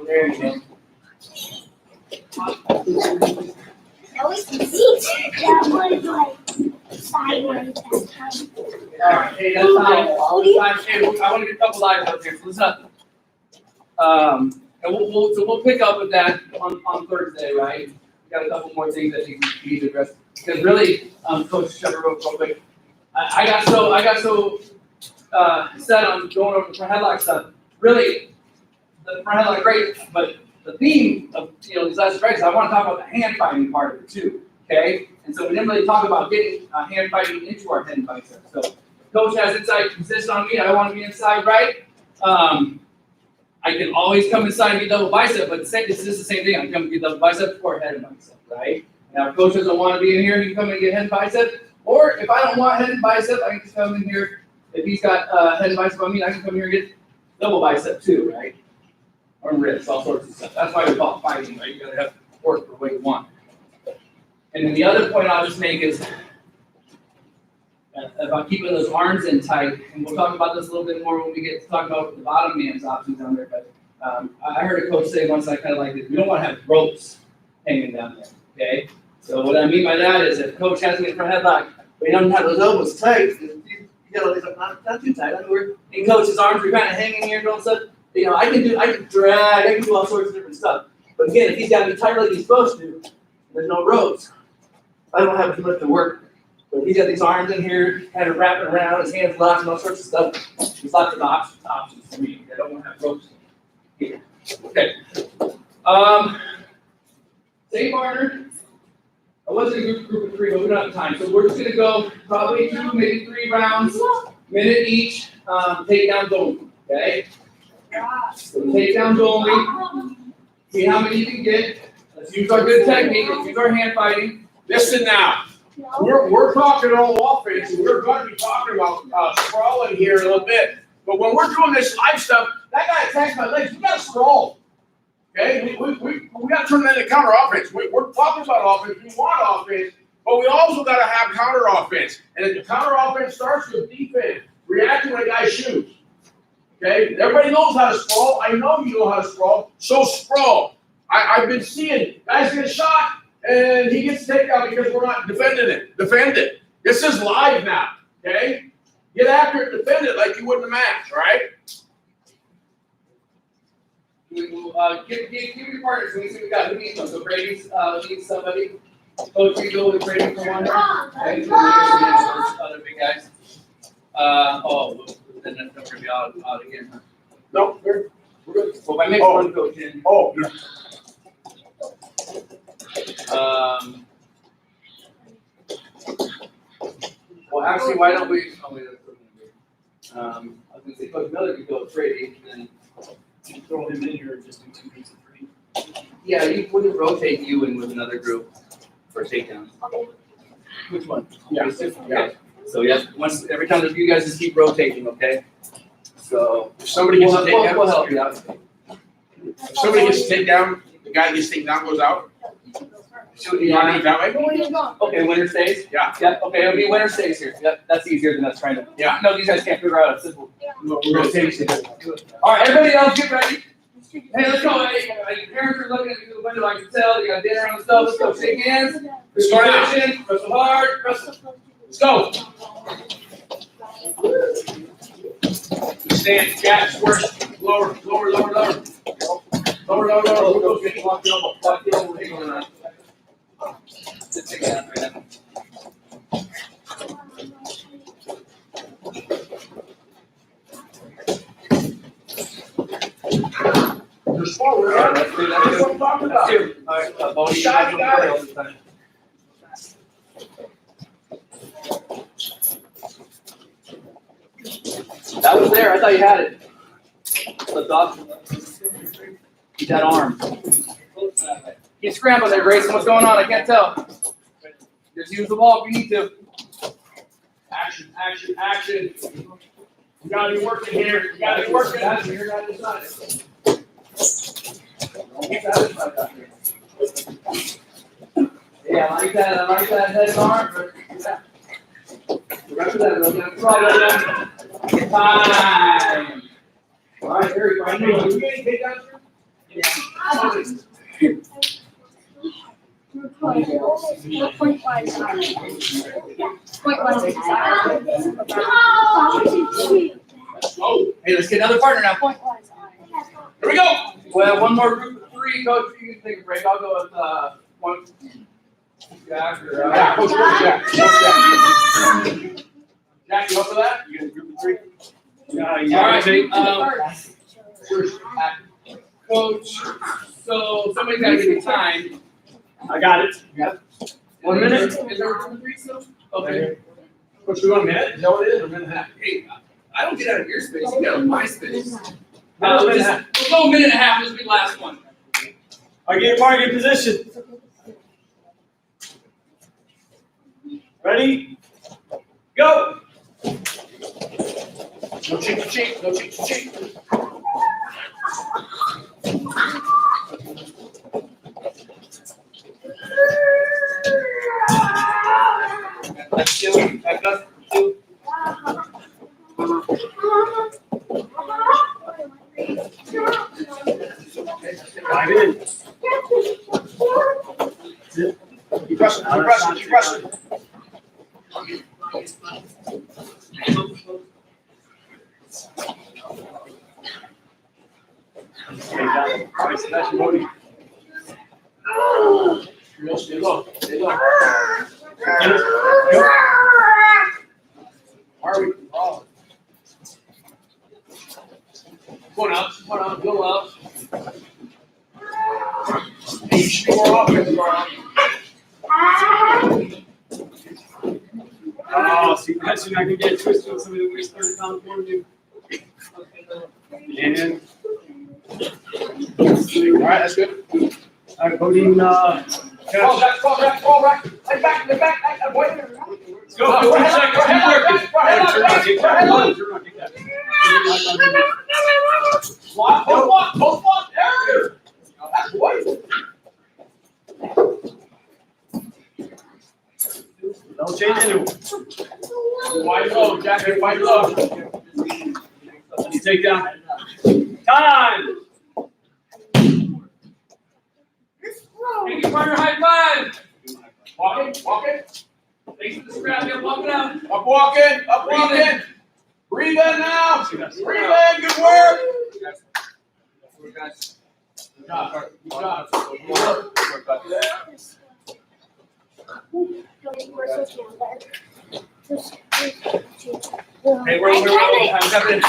There you go. I was that was like sideways that time. All right, hey, that's fine. Hey, I want to get a couple eyes up here. So listen up. And we'll pick up with that on Thursday, right? We got a couple more things that you need to address because really, Coach Shepard, real quick. I got so set on going over the front headlock stuff. Really, the front headlock great, but the theme of these last strikes, I want to talk about the hand fighting part of it too. Okay, and so we didn't really talk about getting hand fighting into our head bicep. So Coach has inside position on me. I want to be inside right. I can always come inside and be double bicep, but this is the same thing. I come and get double bicep or head and bicep, right? Now, if Coach doesn't want to be in here, he can come and get head and bicep. Or if I don't want head and bicep, I can just come in here. If he's got head and bicep on me, I can come here and get double bicep too, right? Or wrists, all sorts of stuff. That's why we call it fighting, right? You gotta have work for weight one. And then the other point I'll just make is about keeping those arms in tight, and we'll talk about this a little bit more when we get to talk about the bottom man's options down there. But I heard a coach say once, I kind of like it, we don't want to have ropes hanging down there. Okay, so what I mean by that is if coach has me in front headlock, but he doesn't have those elbows tight, you got all these not too tight. And coach's arms are kind of hanging here and all stuff. I can drag, I can do all sorts of different stuff. But again, if he's got me tight like he's supposed to, there's no ropes. I don't have as much to work. But he's got these arms in here, kind of wrapping around, his hands locked and all sorts of stuff. There's lots of options for me. I don't want to have ropes here. Okay. Same partner. I wasn't a group of three, but we don't have time. So we're just going to go probably 2, maybe 3 rounds, minute each, takedowns only. Okay? So takedowns only. See how many you can get. Let's use our good technique. Let's use our hand fighting. Listen now. We're talking all offense, and we're going to be talking about sprawling here in a little bit. But when we're doing this live stuff, that guy attacks my legs. We got to sprawl. Okay? We got to turn that into counter offense. We're talking about offense. We want offense, but we also got to have counter offense. And the counter offense starts with defense, reacting when a guy shoots. Okay? Everybody knows how to sprawl. I know you know how to sprawl. So sprawl. I've been seeing guys get shot. And he gets taken out because we're not defending it. Defend it. This is live now, okay? Get after it, defend it like you would in a match, right? We will give your partners. We see we got who needs them. So Brady's needs somebody. Coach, you go with Brady for one. Okay. Other big guys. Then they're going to be out again. Huh? No, we're good. Well, if I make one coach in. Oh, yeah. Well, actually, why don't we, oh, wait, that's what we're gonna do. I was gonna say, Coach Miller could go with Brady, and then Throw him in here and just do 2 beats of 3. yeah, you wouldn't rotate you in with another group for takedowns. Which one? Yeah. Okay. So yeah, every time that you guys just keep rotating, okay? So If somebody gets a we'll takedown, help you out. if somebody gets a takedown, the guy who gets taken down goes out. So you want to do it that way? Okay, winner stays? Yeah. Yeah, okay, it'll be winner stays here. Yep, that's easier than us trying to. Yeah. No, these guys can't figure out a simple Rotation. All right, everybody else, get ready. Hey, let's go. Hey, your parents are looking at you through the window. I can tell. You got dinner and stuff. Let's go. Shake hands. Start out. Position. Wrestle hard. Wrestle. Let's go. Stand, catch, work, lower, lower, lower, lower. Lower, lower, lower. We'll go get lock the elbow. Lock the elbow. Hang on. Just take it out right now. Just forward. That's two. That's what I'm talking about. Two. All right, Bodie, you Shot, guys you don't got play it. all the time. That was there. I thought you had it. Slipped off. Keep that arm. Keep scrambling there, Grayson. What's going on? I can't tell. Just use the ball if you need to. Action, action, action. You gotta be working here. You gotta be working. That's when you're not inside. Yeah, I like that. I like that head and arm. The rest of that is no problem. Time. All right, Eric, right now. You getting taken down, sir? Oh, Hey, let's get another partner now. Here we go. Well, one more group of 3, Coach. You can take a break. I'll go with one. Jack or Yeah, Coach, Jack. Coach Jack. Jack, you up for that? You got a group of 3? All right. Coach. So somebody's got to give you time. I got it. 1 minute. Is there a group of 3 still? Okay. Coach, we want a minute? Is that what it is? A minute and a half? Hey, I don't get out of your space. You get out of my space. Minute and a We'll half. go a minute and a half. This will be the last one. I get target position. Ready? Go! No cheek to cheek, no cheek to cheek. That's 2. That's 2. Dive in. Keep pressing, keep pressing, keep pressing. All right, Sebastian Bodie. Stay low, stay low. Are we? Oh. One up, go up. Hey, you should be more offensive, Mark. Oh, see, that's you're not gonna get twisted with somebody that weighs 30 pounds more than you. And, All right, that's good. all right, Bodine, Fall back, fall back, fall back. Head back, head back, head back. let's go. 15 seconds. Keep working. Turn on, take that. Turn on, take that. Block, both block, there. That's what. Don't change anyone. Wide low, Jack, wide low. You take down. Time. Hey, your partner, high five. Walking, walking. Thanks for the scrap. Yeah, walk it out. Up walking, up walking. Breathe in now. Breathe in, good work. Good guys. Good job, good job. Hey, we're time's up in.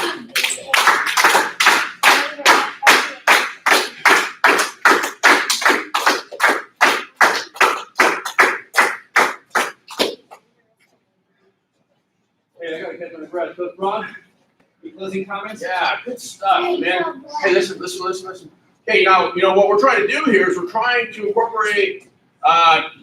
Okay, I gotta catch my breath. Coach Ron, any closing comments? Yeah, good stuff, man. Hey, listen. Okay, now, you know, what we're trying to do here is we're trying to incorporate good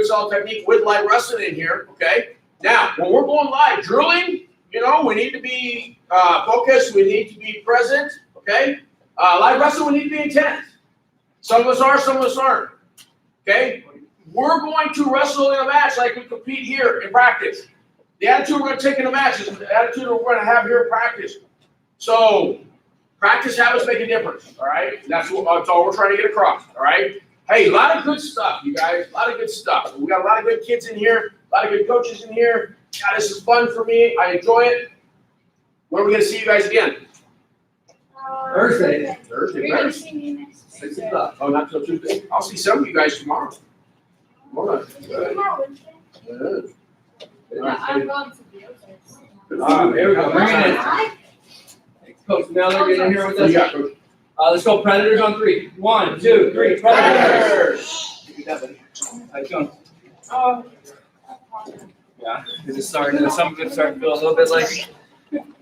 solid technique with live wrestling in here, okay? Now, when we're going live, drilling, you know, we need to be focused, we need to be present, okay? Live wrestling, we need to be intense. Some of us are, some of us aren't, okay? We're going to wrestle in a match like we compete here in practice. The attitude we're going to take in a match is the attitude we're going to have here in practice. So, practice habits make a difference, all right? That's all we're trying to get across, all right? Hey, a lot of good stuff, you guys. A lot of good stuff. We got a lot of good kids in here, a lot of good coaches in here. God, this is fun for me. I enjoy it. When are we going to see you guys again? Thursday. Thursday, You're gonna better. see me next 6 Tuesday. o'clock. Oh, not till Tuesday. I'll see some of you guys tomorrow. Tomorrow. Good. Yeah, I'm going to the office. All right, here we go. Bring it in. Coach Miller, get in here with What do you us. got, Coach? Let's go Predators on 3. 1, 2, 3. Predators. How you doing? Yeah, this is starting. Some of it's starting to feel a little bit like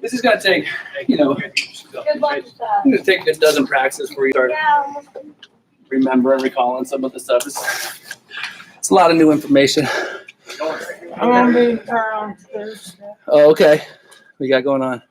this is gonna take, Good luck with that. gonna take a dozen practices before you start Yeah. remembering, recalling some of the stuff. It's a lot of new information. I'm gonna be around Thursday. Oh, okay. What you got going on?